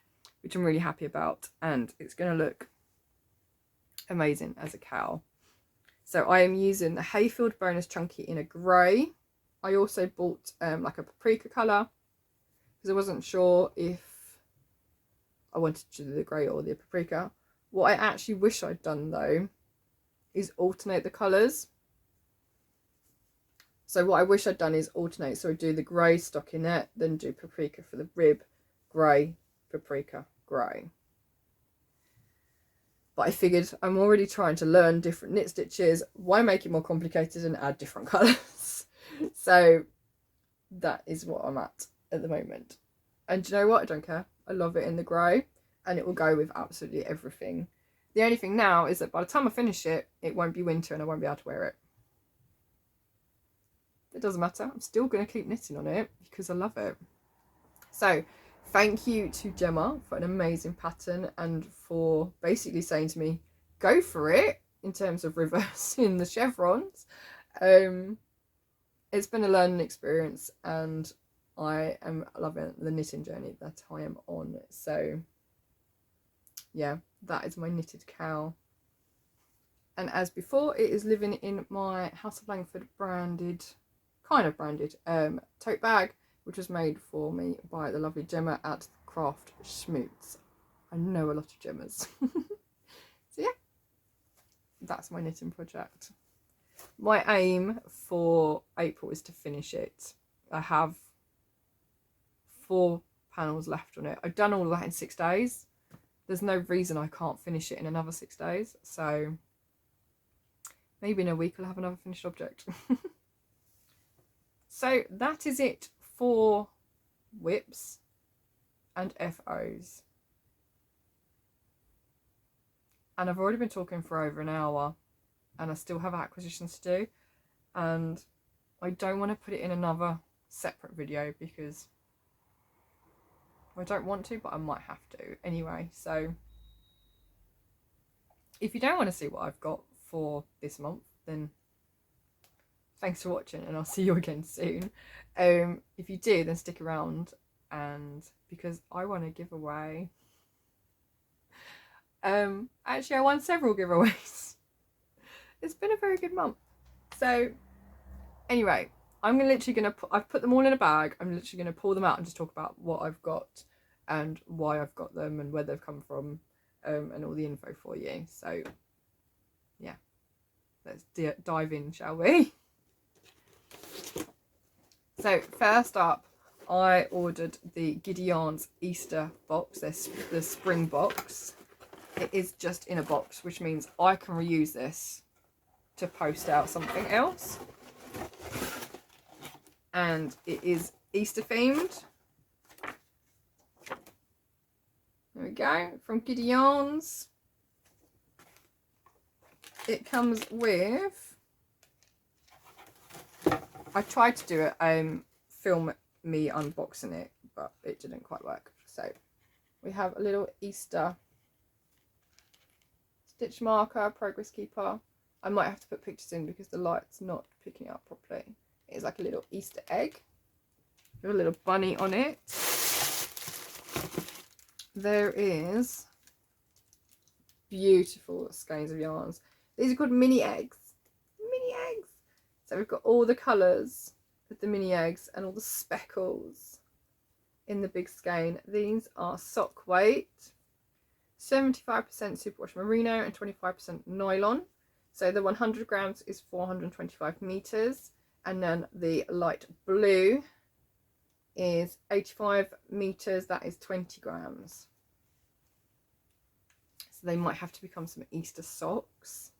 which I'm really happy about. And it's going to look amazing as a cowl. So I am using the Hayfield Bonus Chunky in a grey. I also bought like a paprika colour because I wasn't sure if I wanted to do the grey or the paprika. What I actually wish I'd done though is alternate the colours. So what I wish I'd done is alternate. So I do the grey stockinette, then do paprika for the rib, grey, paprika, grey. But I figured I'm already trying to learn different knit stitches. Why make it more complicated and add different colours? So that is what I'm at the moment. And do you know what? I don't care. I love it in the grey and it will go with absolutely everything. The only thing now is that by the time I finish it, it won't be winter and I won't be able to wear it. It doesn't matter. I'm still going to keep knitting on it because I love it. So thank you to Gemma for an amazing pattern and for basically saying to me, go for it in terms of reversing the chevrons. It's been a learning experience and I am loving the knitting journey that I am on. So yeah, that is my knitted cowl. And as before, it is living in my House of Langford branded, kind of branded, tote bag, which was made for me by the lovely Gemma at Craft Schmoots. I know a lot of Gemmas. So yeah, that's my knitting project. My aim for April is to finish it. I have 4 panels left on it. I've done all of that in 6 days. There's no reason I can't finish it in another 6 days. So maybe in a week I'll have another finished object. So that is it for whips and FOs. And I've already been talking for over an hour and I still have acquisitions to do. And I don't want to put it in another separate video because I don't want to, but I might have to anyway. So if you don't want to see what I've got for this month, then thanks for watching and I'll see you again soon. If you do, then stick around, and because I want to give away, actually I won several giveaways. It's been a very good month. So anyway, I'm literally gonna I've put them all in a bag. I'm literally gonna pull them out and just talk about what I've got and why I've got them and where they've come from, and all the info for you. So yeah, let's dive in, shall we? So first up, I ordered the Gideon's Easter box, the spring box. It is just in a box, which means I can reuse this to post out something else. And it is Easter themed. There we go, from Gideon's. It comes with, I tried to do it, film me unboxing it, but it didn't quite work. So we have a little Easter stitch marker, progress keeper. I might have to put pictures in because the light's not picking up properly. It's like a little Easter egg with a little bunny on it. There is beautiful skeins of yarns. These are called mini eggs. Mini eggs. So we've got all the colours with the mini eggs and all the speckles in the big skein. These are sock weight, 75% superwash merino and 25% nylon. So the 100 grams is 425 meters, and then the light blue is 85 meters, that is 20 grams. they might have to become some Easter socks.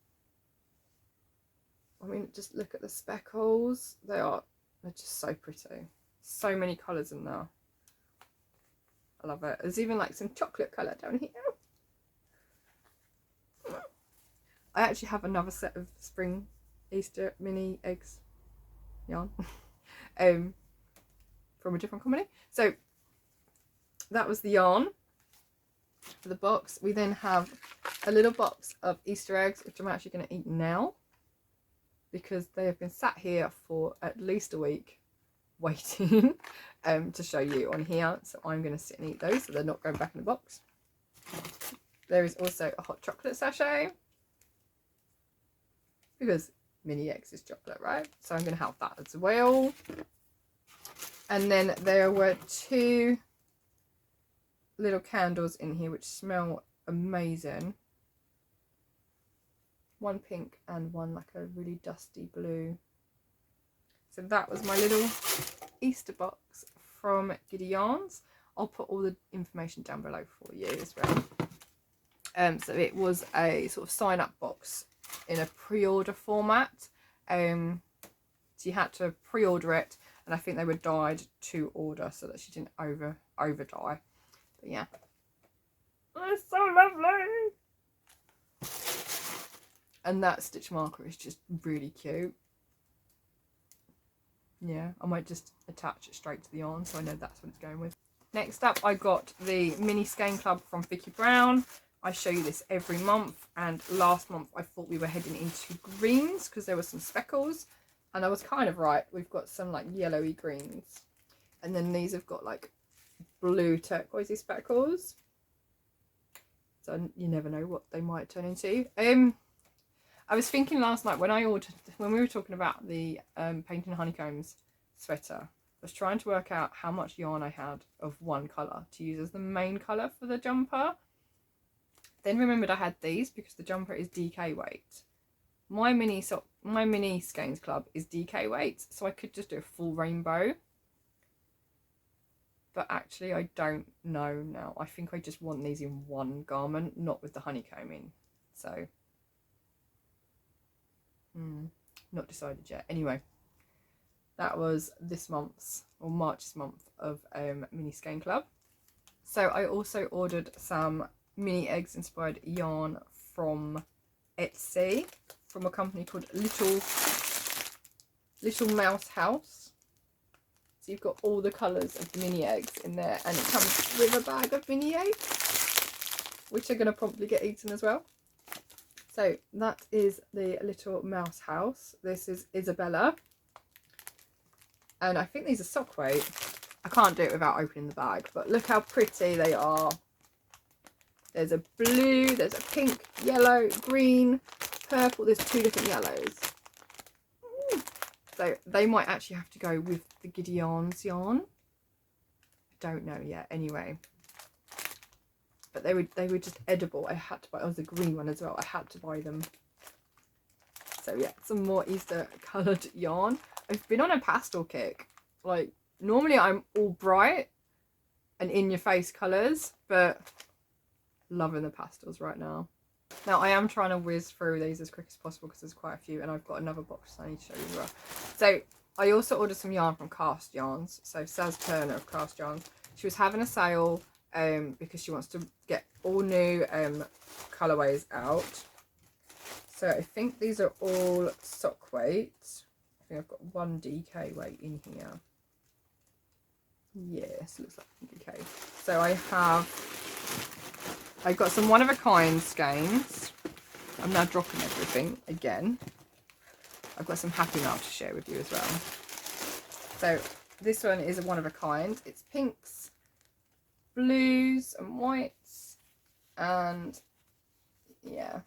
I mean, just look at the speckles. They're just so pretty. So many colours in there. I love it. There's even like some chocolate colour down here. I actually have another set of spring Easter mini eggs yarn from a different company. So that was the yarn for the box. We then have a little box of Easter eggs, which I'm actually going to eat now because they have been sat here for at least a week waiting to show you on here. So I'm going to sit and eat those so they're not going back in the box. There is also a hot chocolate sachet because mini eggs is chocolate, right? So I'm going to have that as well. And then there were 2 little candles in here which smell amazing. One pink and one like a really dusty blue. So that was my little Easter box from Gideon's. I'll put all the information down below for you as well. So it was a sort of sign up box in a pre-order format. So you had to pre-order it, and I think they were dyed to order so that she didn't over dye. But yeah, it's so lovely. And that stitch marker is just really cute. Yeah, I might just attach it straight to the yarn so I know that's what it's going with. Next up, I got the mini Skein Club from Vicki Brown. I show you this every month, and last month I thought we were heading into greens because there were some speckles, and I was kind of right. We've got some like yellowy greens, and then these have got like blue turquoisey speckles, so you never know what they might turn into. I was thinking last night when we were talking about the painting honeycombs sweater, I was trying to work out how much yarn I had of one colour to use as the main colour for the jumper. Then remembered I had these because the jumper is DK weight. My mini Skeins Club is DK weight, so I could just do a full rainbow. But actually I don't know now. I think I just want these in one garment, not with the honeycomb in. So not decided yet. Anyway, that was this month's, or March's month of mini Skein Club. So I also ordered some mini eggs inspired yarn from Etsy from a company called Little Mouse House. So you've got all the colours of the mini eggs in there, and it comes with a bag of mini eggs, which are going to probably get eaten as well. So that is the Little Mouse House. This is Isabella, and I think these are sock weight. I can't do it without opening the bag, but look how pretty they are. There's a blue, there's a pink, yellow, green, purple. There's 2 different yellows. So they might actually have to go with the Gideon's yarn. I don't know yet. Anyway, but they were just edible. I had to buy. Oh, the green one as well. I had to buy them. So yeah, some more Easter coloured yarn. I've been on a pastel kick. Like normally I'm all bright and in your face colours, but loving the pastels right now. Now I am trying to whiz through these as quick as possible because there's quite a few, and I've got another box I need to show you as well. So I also ordered some yarn from Cast Yarns. So Saz Turner of Cast Yarns. She was having a sale because she wants to get all new colourways out. So I think these are all sock weight. I think I've got 1 DK weight in here. Yes, looks like DK. So I've got some one-of-a-kind skeins. I'm now dropping everything again. I've got some happy mail to share with you as well. So this one is a one-of-a-kind. It's pinks, blues and whites, and yeah,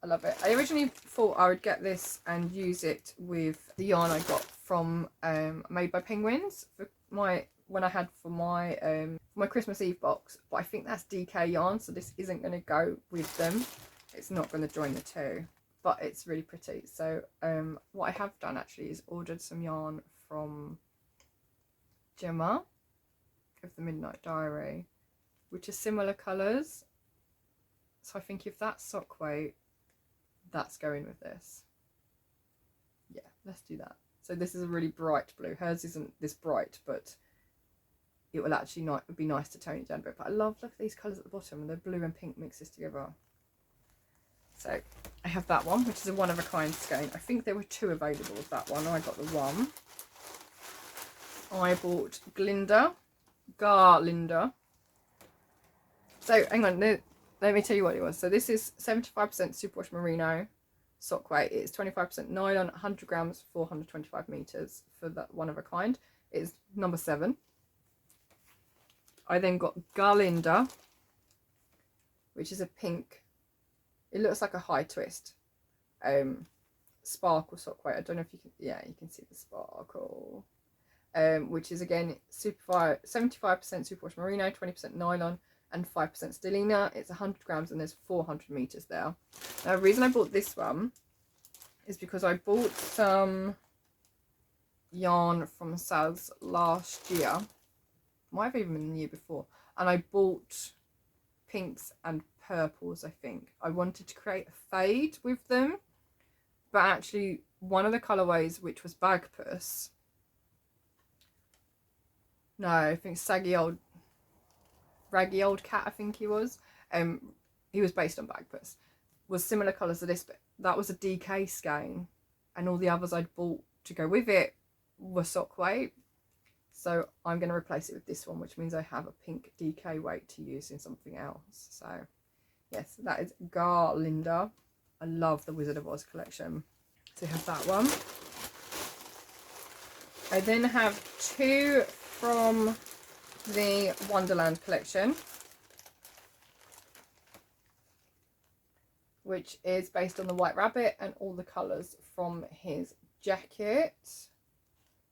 I love it. I originally thought I would get this and use it with the yarn I got from Made by Penguins for my Christmas Eve box, but I think that's DK yarn, so this isn't going to go with them. It's not going to join the 2, but it's really pretty. So what I have done actually is ordered some yarn from Gemma of the Midnight Diary, which are similar colours. So I think if that's sock weight, that's going with this. Yeah, let's do that. So this is a really bright blue. Hers isn't this bright, but it will actually not, it would be nice to tone it down a bit. But I love, look at these colours at the bottom, and the blue and pink mixes together. So I have that one, which is a one-of-a-kind skein. I think there were 2 available of that one. I got the one. I bought Garlinda. So hang on, let me tell you what it was. So this is 75% superwash merino sock weight. It's 25% nylon, 100 grams, 425 meters for that one-of-a-kind. It's number 7. I then got Garlinda, which is a pink. It looks like a high twist. Sparkle sock weight. I don't know if you can, yeah, you can see the sparkle. Which is again 75% superwash merino, 20% nylon, and 5% stellina. It's 100 grams and there's 400 meters there. Now, the reason I bought this one is because I bought some yarn from Sal's last year. Might have even been the year before. And I bought pinks and purples, I think. I wanted to create a fade with them. But actually, one of the colourways, which was Bagpuss. No, I think Raggy Old Cat, I think he was. He was based on Bagpuss. Was similar colours to this, but that was a DK skein. And all the others I'd bought to go with it were sock weight. So I'm going to replace it with this one, which means I have a pink DK weight to use in something else. So yes, that is Garlinda. I love the Wizard of Oz collection. So I have that one. I then have 2 from the Wonderland collection, which is based on the White Rabbit and all the colours from his jacket. So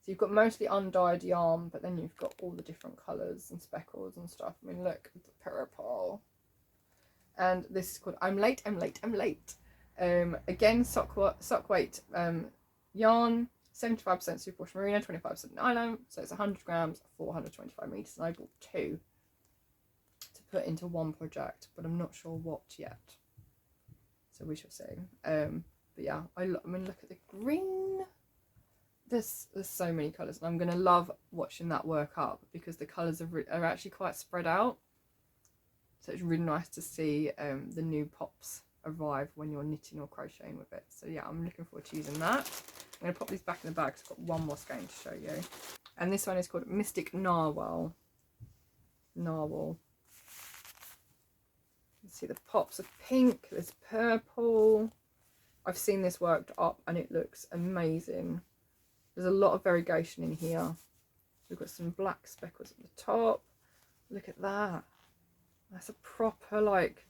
you've got mostly undyed yarn, but then you've got all the different colours and speckles and stuff. I mean, look at the purple. And this is called I'm Late, I'm Late, I'm Late. Again, sock weight yarn, 75% superwash merino, 25% nylon. So it's 100 grams, 425 meters. And I bought 2 to put into one project, but I'm not sure what yet. So we shall see. But yeah, I mean, look at the green. There's so many colours, and I'm going to love watching that work up because the colours are actually quite spread out. So it's really nice to see the new pops arrive when you're knitting or crocheting with it. So yeah, I'm looking forward to using that. I'm going to pop these back in the bag because I've got one more skein to show you. And this one is called Mystic Narwhal. Narwhal. You see the pops of pink, there's purple. I've seen this worked up and it looks amazing. There's a lot of variegation in here. We've got some black speckles at the top. Look at that. That's a proper like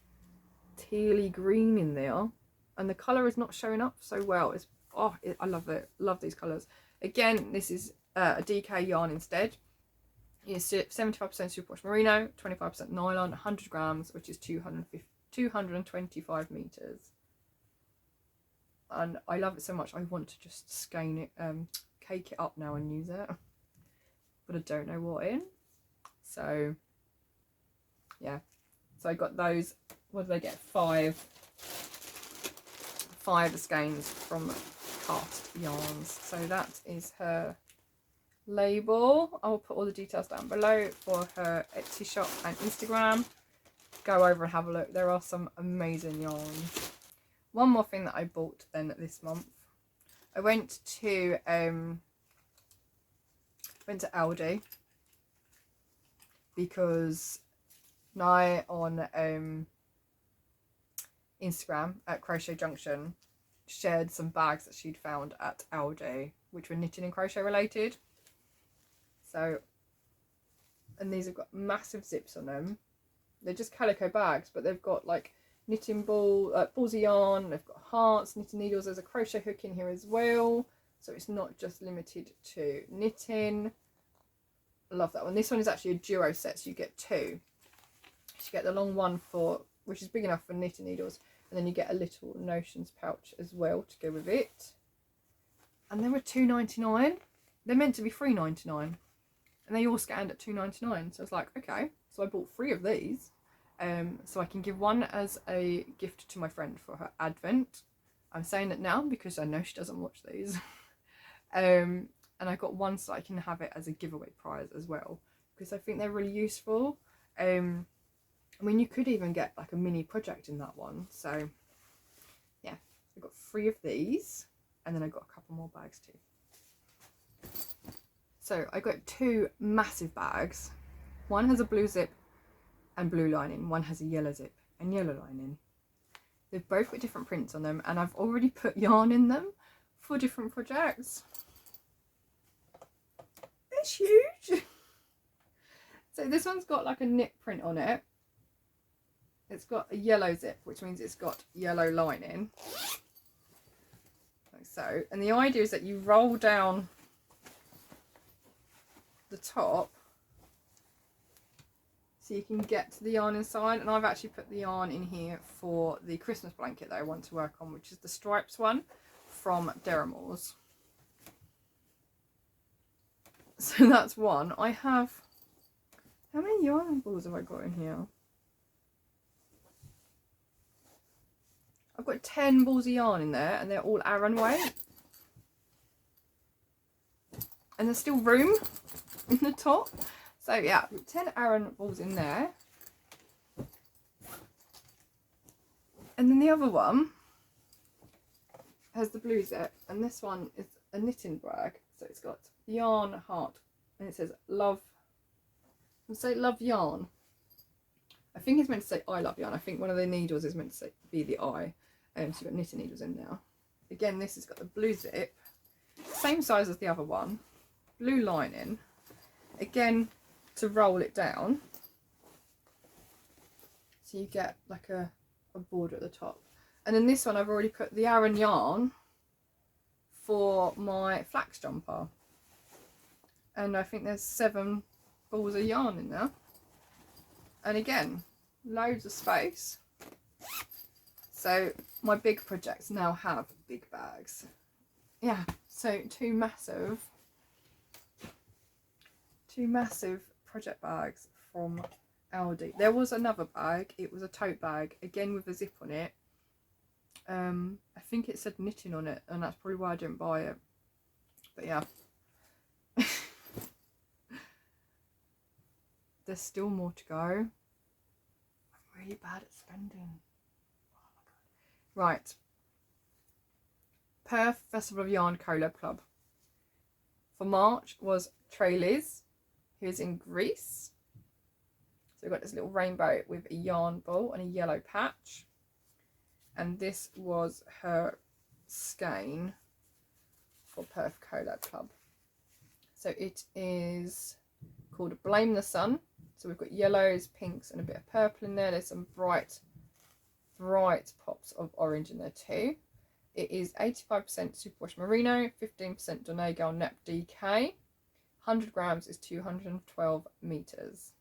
tealy green in there. And the colour is not showing up so well. It's I love it. Love these colours. Again, this is a DK yarn instead. It's 75% superwash merino, 25% nylon, 100 grams, which is 225 meters. And I love it so much. I want to just skein it, cake it up now and use it, but I don't know what in. So yeah, so I got those. What did I get? 5 skeins from Cast Yarns. So that is her label. I'll put all the details down below for her Etsy shop and Instagram. Go over and have a look. There are some amazing yarns. One more thing that I bought then this month. I went to Aldi because Nye on Instagram at Crochet Junction shared some bags that she'd found at Aldi, which were knitting and crochet related. So, and these have got massive zips on them. They're just calico bags, but they've got like knitting balls of yarn, they've got hearts, knitting needles, there's a crochet hook in here as well, so it's not just limited to knitting. I love that one. This one is actually a duo set, so you get 2. So you get the long one for, which is big enough for knitting needles, and then you get a little notions pouch as well to go with it. And they were $2.99. They're meant to be $3.99, and they all scanned at $2.99. So I was like, okay, so I bought 3 of these. So I can give one as a gift to my friend for her advent. I'm saying it now because I know she doesn't watch these. And I got one so I can have it as a giveaway prize as well, because I think they're really useful. I mean, you could even get like a mini project in that one. So yeah, I got 3 of these, and then I got a couple more bags too. So I got 2 massive bags. One has a blue zip and blue lining. One has a yellow zip and yellow lining. They've both got different prints on them, and I've already put yarn in them for different projects. It's huge. So this one's got like a knit print on it. It's got a yellow zip, which means it's got yellow lining. Like so. And the idea is that you roll down the top so you can get to the yarn inside. And I've actually put the yarn in here for the Christmas blanket that I want to work on, which is the stripes one from Deramores. So that's one. I have, how many yarn balls have I got in here? I've got 10 balls of yarn in there, and they're all Aran weight. And there's still room in the top. So yeah, 10 Aran balls in there. And then the other one has the blue zip, and this one is a knitting bag. So it's got yarn heart, and it says love. I'll say love yarn. I think it's meant to say I love yarn. I think one of the needles is meant to say be the I. So you've got knitting needles in now. Again, this has got the blue zip, same size as the other one, blue lining. Again, to roll it down, so you get like a border at the top. And then this one, I've already put the Aran yarn for my flax jumper, and I think there's 7 balls of yarn in there. And again, loads of space. So my big projects now have big bags. Yeah, so 2 massive project bags from Aldi. There was another bag. It was a tote bag, again with a zip on it. I think it said knitting on it, and that's probably why I didn't buy it. But yeah. There's still more to go. I'm really bad at spending. Oh my god. Right. Perth Festival of Yarn Collab Club. For March was Trailis, who's in Greece. So we've got this little rainbow with a yarn ball and a yellow patch. And this was her skein for Perth Collab Club. So it is called Blame the Sun. So we've got yellows, pinks, and a bit of purple in there. There's some bright pops of orange in there too. It is 85% superwash merino, 15% Donegal Nep DK. 100 grams is 212 meters.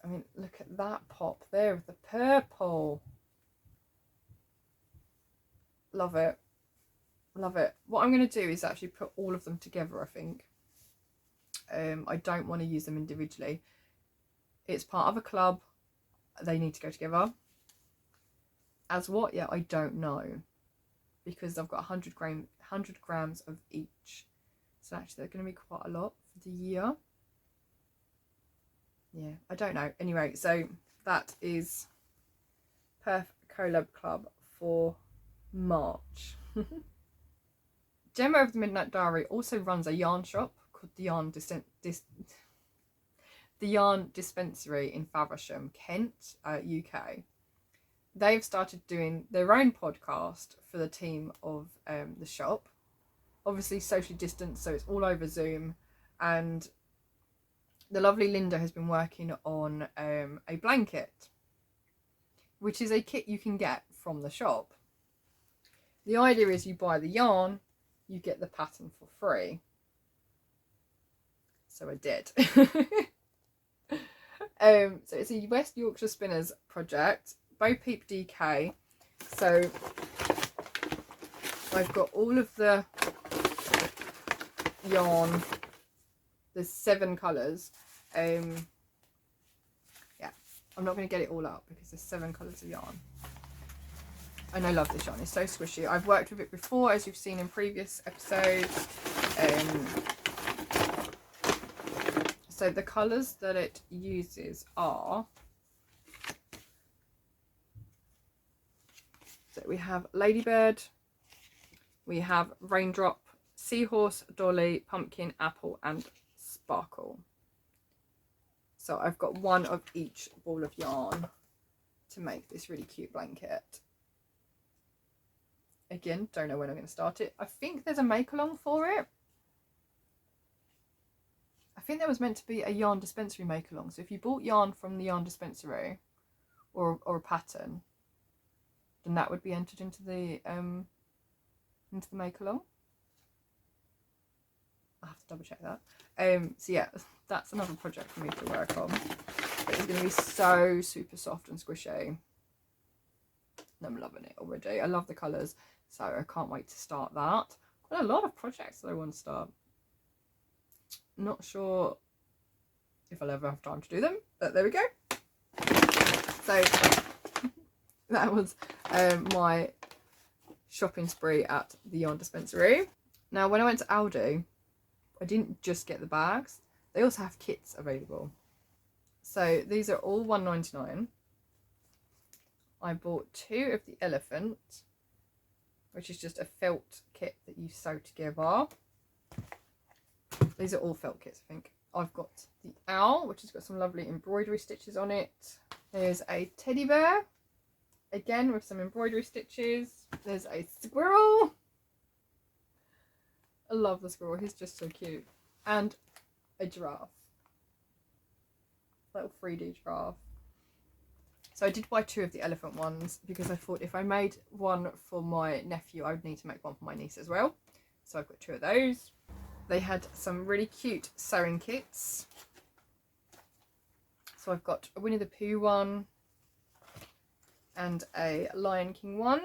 I mean, look at that pop there with the purple. Love it. Love it. What I'm going to do is actually put all of them together, I think. I don't want to use them individually. It's part of a club. They need to go together. As what? Yeah, I don't know. Because I've got 100 grams of each. So actually they're going to be quite a lot for the year. Yeah, I don't know. Anyway, so that is Perth Collab Club for March. Gemma of the Midnight Diary also runs a yarn shop called the Yarn Dispensary in Faversham, Kent, UK. They've started doing their own podcast for the team of the shop. Obviously socially distanced, so it's all over Zoom. And the lovely Linda has been working on a blanket, which is a kit you can get from the shop. The idea is you buy the yarn, you get the pattern for free. So I did. So it's a West Yorkshire Spinners project, Bo Peep DK. So I've got all of the yarn. There's 7 colours. Yeah, I'm not going to get it all up because there's 7 colours of yarn. And I love this yarn, it's so squishy. I've worked with it before, as you've seen in previous episodes. So the colours that it uses are, so we have Ladybird, we have Raindrop, Seahorse, Dolly, Pumpkin, Apple and Sparkle. So I've got one of each ball of yarn to make this really cute blanket. Again, don't know when I'm going to start it. I think there's a make along for it. I think there was meant to be a yarn dispensary make along. So if you bought yarn from the yarn dispensary or a pattern, then that would be entered into the make along. I have to double check that. So yeah, that's another project for me to work on. But it's going to be so super soft and squishy. And I'm loving it already. I love the colours, so I can't wait to start that. Got a lot of projects that I want to start. Not sure if I'll ever have time to do them, but there we go. So that was my shopping spree at the yarn dispensary. Now when I went to Aldi, I didn't just get the bags, they also have kits available. So these are all £1.99. I bought 2 of the elephant, which is just a felt kit that you sew together. These are all felt kits, I think. I've got the owl, which has got some lovely embroidery stitches on it. There's a teddy bear, again with some embroidery stitches. There's a squirrel. I love the squirrel, he's just so cute. And a giraffe. Little 3D giraffe. So I did buy 2 of the elephant ones because I thought if I made one for my nephew, I would need to make one for my niece as well. So I've got 2 of those. They had some really cute sewing kits. So I've got a Winnie the Pooh one and a Lion King one.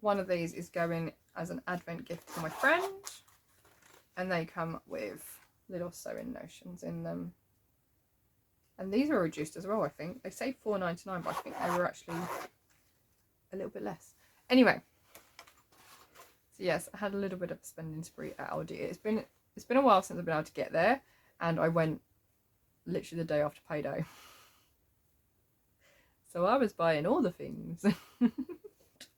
One of these is going as an advent gift for my friend. And they come with little sewing notions in them. And these are reduced as well, I think. They say £4.99, but I think they were actually a little bit less. Anyway. So yes, I had a little bit of a spending spree at Aldi. It's been a while since I've been able to get there. And I went literally the day after payday. So I was buying all the things.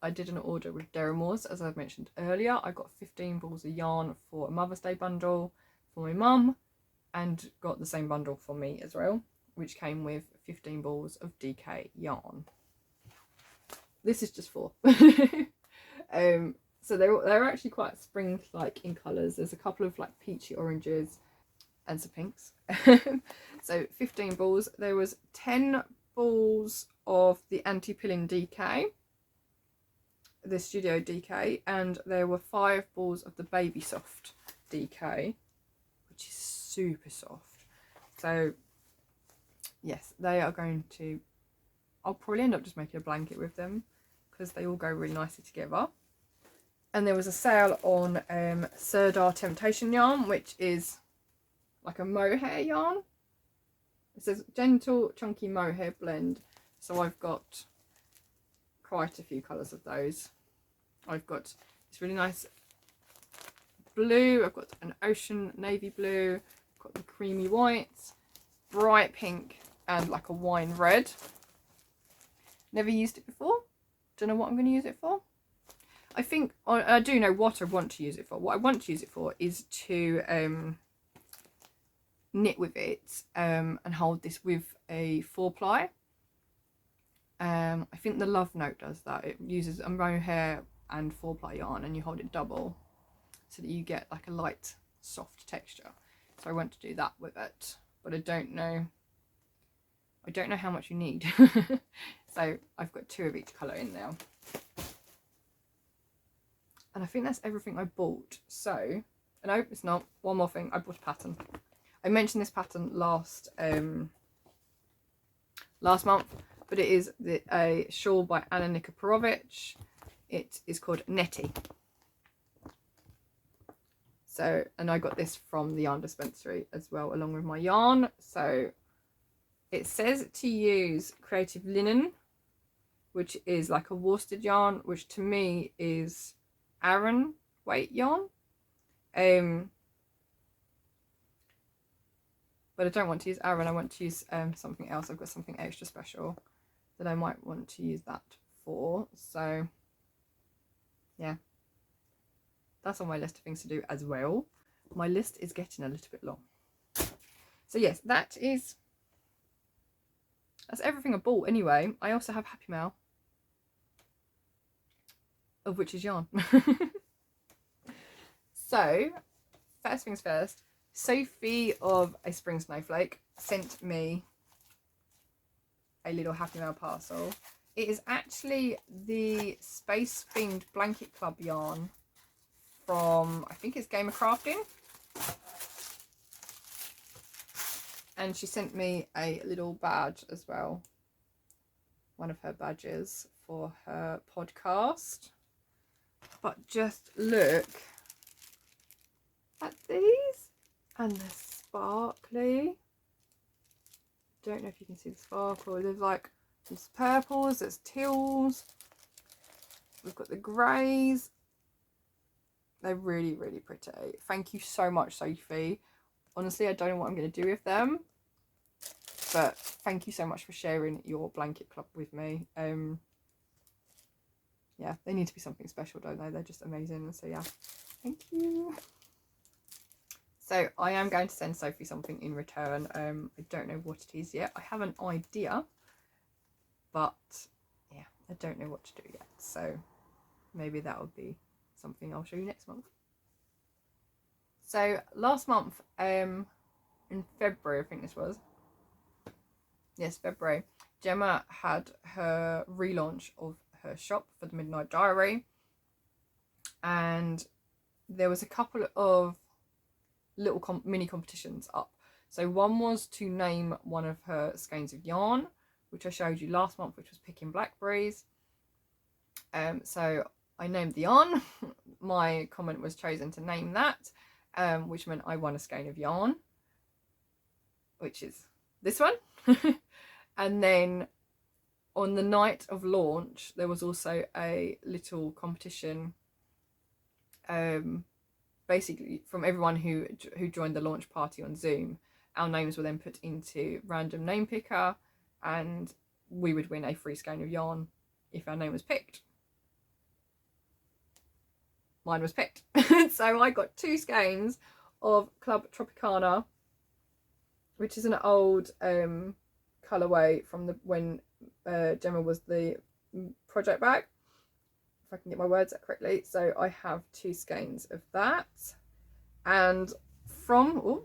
I did an order with Deramores, as I've mentioned earlier. I got 15 balls of yarn for a Mother's Day bundle for my mum, and got the same bundle for me as well, which came with 15 balls of DK yarn. This is just 4. So they're actually quite spring-like in colours. There's a couple of like peachy oranges and some pinks. So 15 balls. There was 10 balls of the anti-pilling DK, the Studio DK, and there were 5 balls of the Baby Soft DK, which is super soft. So yes, they are going to, I'll probably end up just making a blanket with them because they all go really nicely together. And there was a sale on Sirdar Temptation yarn, which is like a mohair yarn. It says gentle chunky mohair blend. So I've got quite a few colours of those. I've got this really nice blue, I've got an ocean navy blue, I've got the creamy white, bright pink and like a wine red. Never used it before, don't know what I'm going to use it for. I think I do know what I want to use it for. What I want to use it for is to knit with it and hold this with a 4-ply. I think the Love Note does that. It uses a mohair and 4-ply yarn and you hold it double so that you get like a light soft texture. So I want to do that with it, but I don't know how much you need. So I've got 2 of each colour in now. And I think that's everything I bought. So, no, it's not. One more thing. I bought a pattern. I mentioned this pattern last month, but it is a shawl by Anna Nikiforovich. It is called Nettie. So, and I got this from the yarn dispensary as well, along with my yarn. So, It says to use creative linen, which is like a worsted yarn, which to me is Aran weight yarn. But I don't want to use Aran, I want to use something else. I've got something extra special that I might want to use that for. So yeah, that's on my list of things to do as well. My list is getting a little bit long. So yes, that's everything I bought anyway. I also have Happy Mail, of which is yarn. So first things first, Sophie of A Spring Snowflake sent me a little Happy Mail parcel. It is actually the Space Themed Blanket Club yarn from, I think it's Gamer Crafting. And she sent me a little badge as well. One of her badges for her podcast. But just look at these. And they're sparkly. Don't know if you can see the sparkle. There's like, there's purples, there's teals. We've got the greys. They're really, really pretty. Thank you so much, Sophie. Honestly, I don't know what I'm going to do with them. But thank you so much for sharing your blanket club with me. Yeah, they need to be something special, don't they? They're just amazing. So yeah, thank you. So I am going to send Sophie something in return. I don't know what it is yet. I have an idea, but yeah, I don't know what to do yet. So maybe that will be something I'll show you next month. So last month, in February, I think this was. Yes, February. Gemma had her relaunch of her shop for the Midnight Diary. And there was a couple of little mini competitions up. So one was to name one of her skeins of yarn, which I showed you last month, which was Picking Blackberries. So I named the yarn. My comment was chosen to name that, which meant I won a skein of yarn, which is this one. And then on the night of launch, there was also a little competition, basically from everyone who joined the launch party on Zoom. Our names were then put into random name picker, and we would win a free skein of yarn if our name was picked. Mine was picked. So I got 2 skeins of Club Tropicana, which is an old colourway from when Gemma was the project bag, if I can get my words out correctly. So I have 2 skeins of that, and from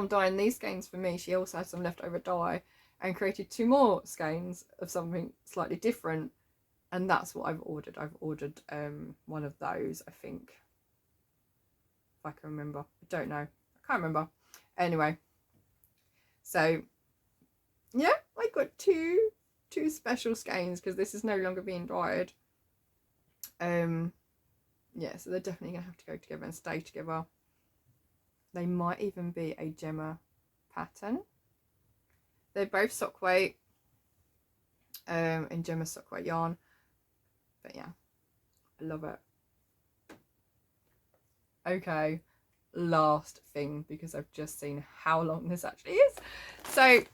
dyeing these skeins for me, she also had some leftover dye and created 2 more skeins of something slightly different, and that's what I've ordered. I've ordered one of those, I think, if I can remember. I don't know, I can't remember. Anyway, so yeah, I got two special skeins because this is no longer being dyed. Yeah, so they're definitely gonna have to go together and stay together. They might even be a Gemma pattern. They're both sock weight, in Gemma sock weight yarn. But yeah, I love it. Okay, last thing, because I've just seen how long this actually is. So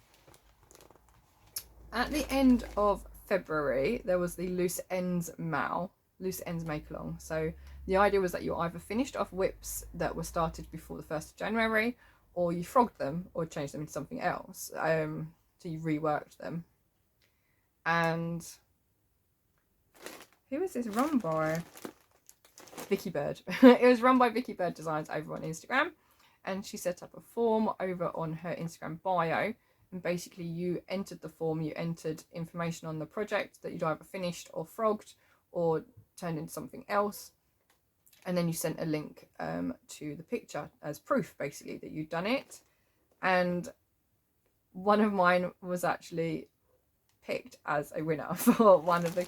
at the end of February, there was the loose ends make along. So the idea was that you either finished off whips that were started before the 1st of January, or you frogged them or changed them into something else. So you reworked them. And who was this run by? Vicki Bird. It was run by Vicki Bird Designs over on Instagram, and she set up a form over on her Instagram bio, and basically you entered the form, you entered information on the project that you'd either finished or frogged or turned into something else, and then you sent a link to the picture as proof basically that you'd done it. And one of mine was actually picked as a winner for one of the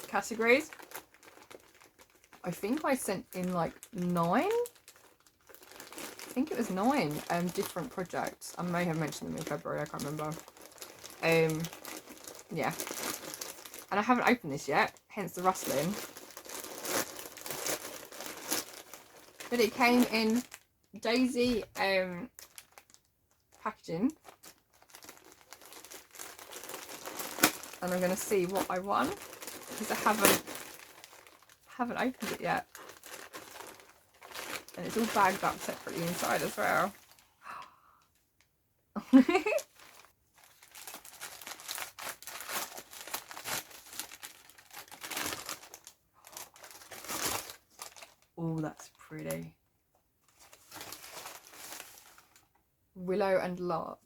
categories. I think I sent in like 9 think it was 9 different projects. I may have mentioned them in February, I can't remember. Yeah. And I haven't opened this yet, hence the rustling. But it came in daisy packaging. And I'm going to see what I won, because I haven't opened it yet. And it's all bagged up separately inside as well. Oh, that's pretty. Willow and Lark.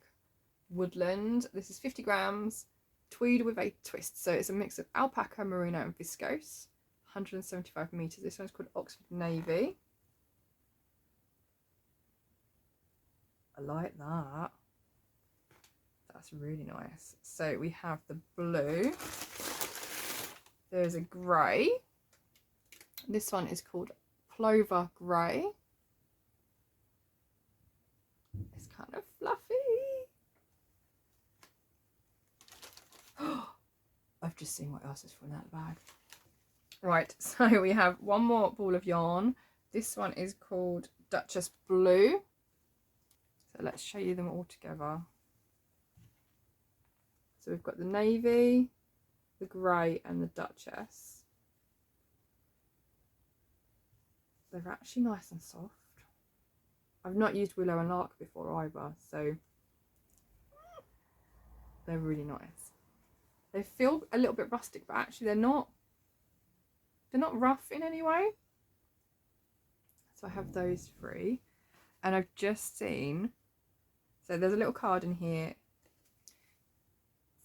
Woodland. This is 50 grams. Tweed with a twist. So it's a mix of alpaca, merino and viscose. 175 metres. This one's called Oxford Navy. I like that. That's really nice. So we have the blue. There's a grey. This one is called Plover Grey. It's kind of fluffy. I've just seen what else is from that bag. Right, so we have one more ball of yarn. This one is called Duchess Blue. So let's show you them all together. So we've got the navy, the grey and the Duchess. They're actually nice and soft. I've not used Willow and Lark before either, so they're really nice. They feel a little bit rustic, but actually they're not rough in any way. So I have those 3. And I've just seen, so there's a little card in here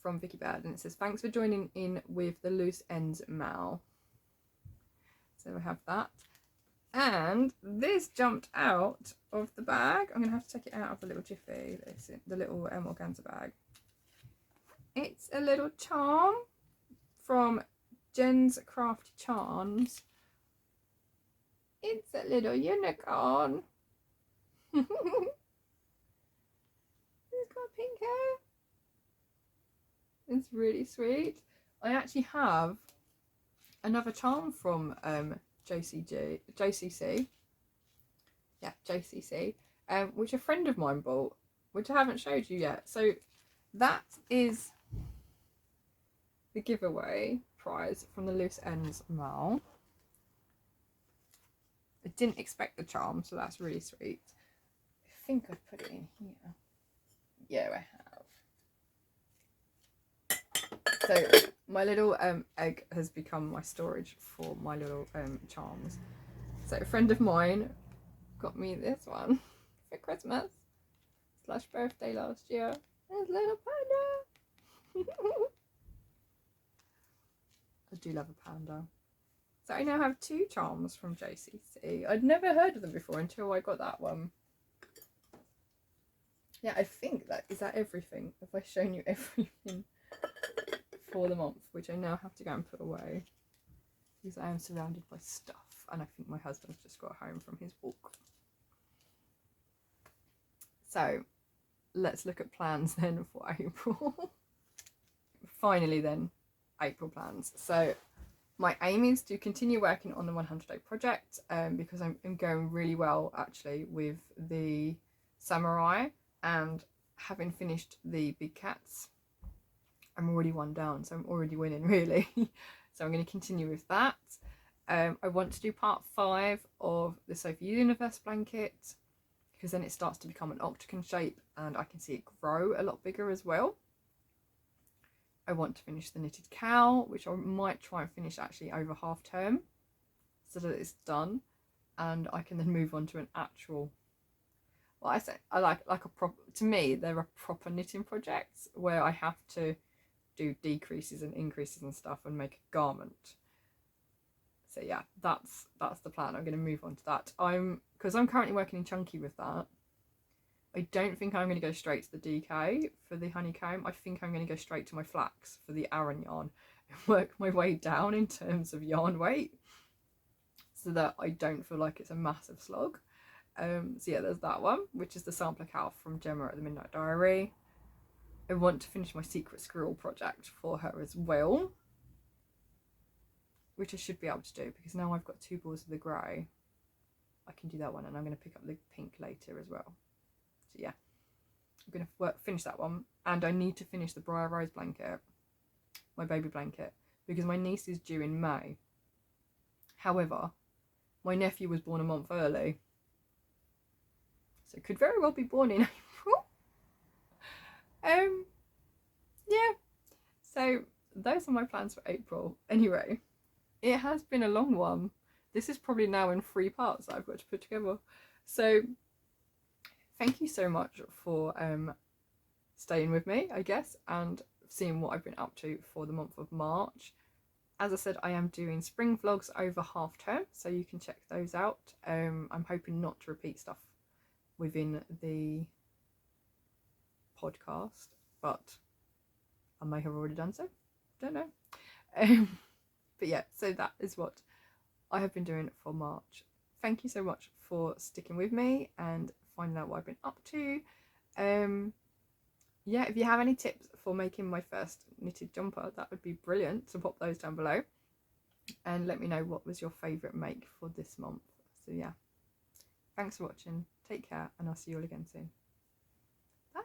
from Vicki and it says, thanks for joining in with the loose ends Mal. So we have that. And this jumped out of the bag. I'm going to have to take it out of the little jiffy, the little organza bag. It's a little charm from Jen's Crafty Charms. It's a little unicorn. It's got pink hair. It's really sweet. I actually have another charm from JCC. Yeah, JCC. Which a friend of mine bought, which I haven't showed you yet. So that is the giveaway prize from the Loose Ends Mal. I didn't expect the charm, so that's really sweet. I think I've put it in here. Yeah, I have. So my little egg has become my storage for my little charms. So a friend of mine got me this one for Christmas / birthday last year. There's a little panda. I do love a panda. So I now have 2 charms from JCC. I'd never heard of them before until I got that one. Yeah, I think that is that everything. Have I shown you everything for the month, which I now have to go and put away because I am surrounded by stuff, and I think my husband's just got home from his walk. So let's look at plans then for April. Finally then, April plans. So my aim is to continue working on the 100-day project because I'm going really well actually with the samurai, and having finished the big cats, I'm already 1 down, so I'm already winning really. So I'm going to continue with that. I want to do part 5 of the Sophie Universe blanket because then it starts to become an octagon shape and I can see it grow a lot bigger as well. I want to finish the knitted cow, which I might try and finish actually over half term so that it's done and I can then move on to an actual, well, I say I like a proper, to me there are proper knitting projects where I have to do decreases and increases and stuff and make a garment. So yeah, that's the plan. I'm going to move on to that. Because I'm currently working in chunky with that. I don't think I'm going to go straight to the DK for the honeycomb. I think I'm going to go straight to my flax for the Aran yarn and work my way down in terms of yarn weight so that I don't feel like it's a massive slog. So yeah, there's that one, which is the sampler cow from Gemma at the Midnight Diary. I want to finish my secret squirrel project for her as well, which I should be able to do because now I've got 2 balls of the grey. I can do that one, and I'm going to pick up the pink later as well. So yeah, I'm going to finish that one, and I need to finish the Briar Rose blanket, my baby blanket, because my niece is due in May. However, my nephew was born a month early, so it could very well be born in April. Yeah, so those are my plans for April. Anyway, it has been a long one. This is probably now in 3 parts that I've got to put together. So thank you so much for staying with me, I guess, and seeing what I've been up to for the month of March. As I said, I am doing spring vlogs over half term, so you can check those out. I'm hoping not to repeat stuff within the podcast, but I may have already done so. Don't know. But yeah, so that is what I have been doing for March. Thank you so much for sticking with me and finding out what I've been up to. Yeah, if you have any tips for making my first knitted jumper, that would be brilliant. So pop those down below and let me know what was your favourite make for this month. So yeah, thanks for watching. Take care, and I'll see you all again soon. Bye.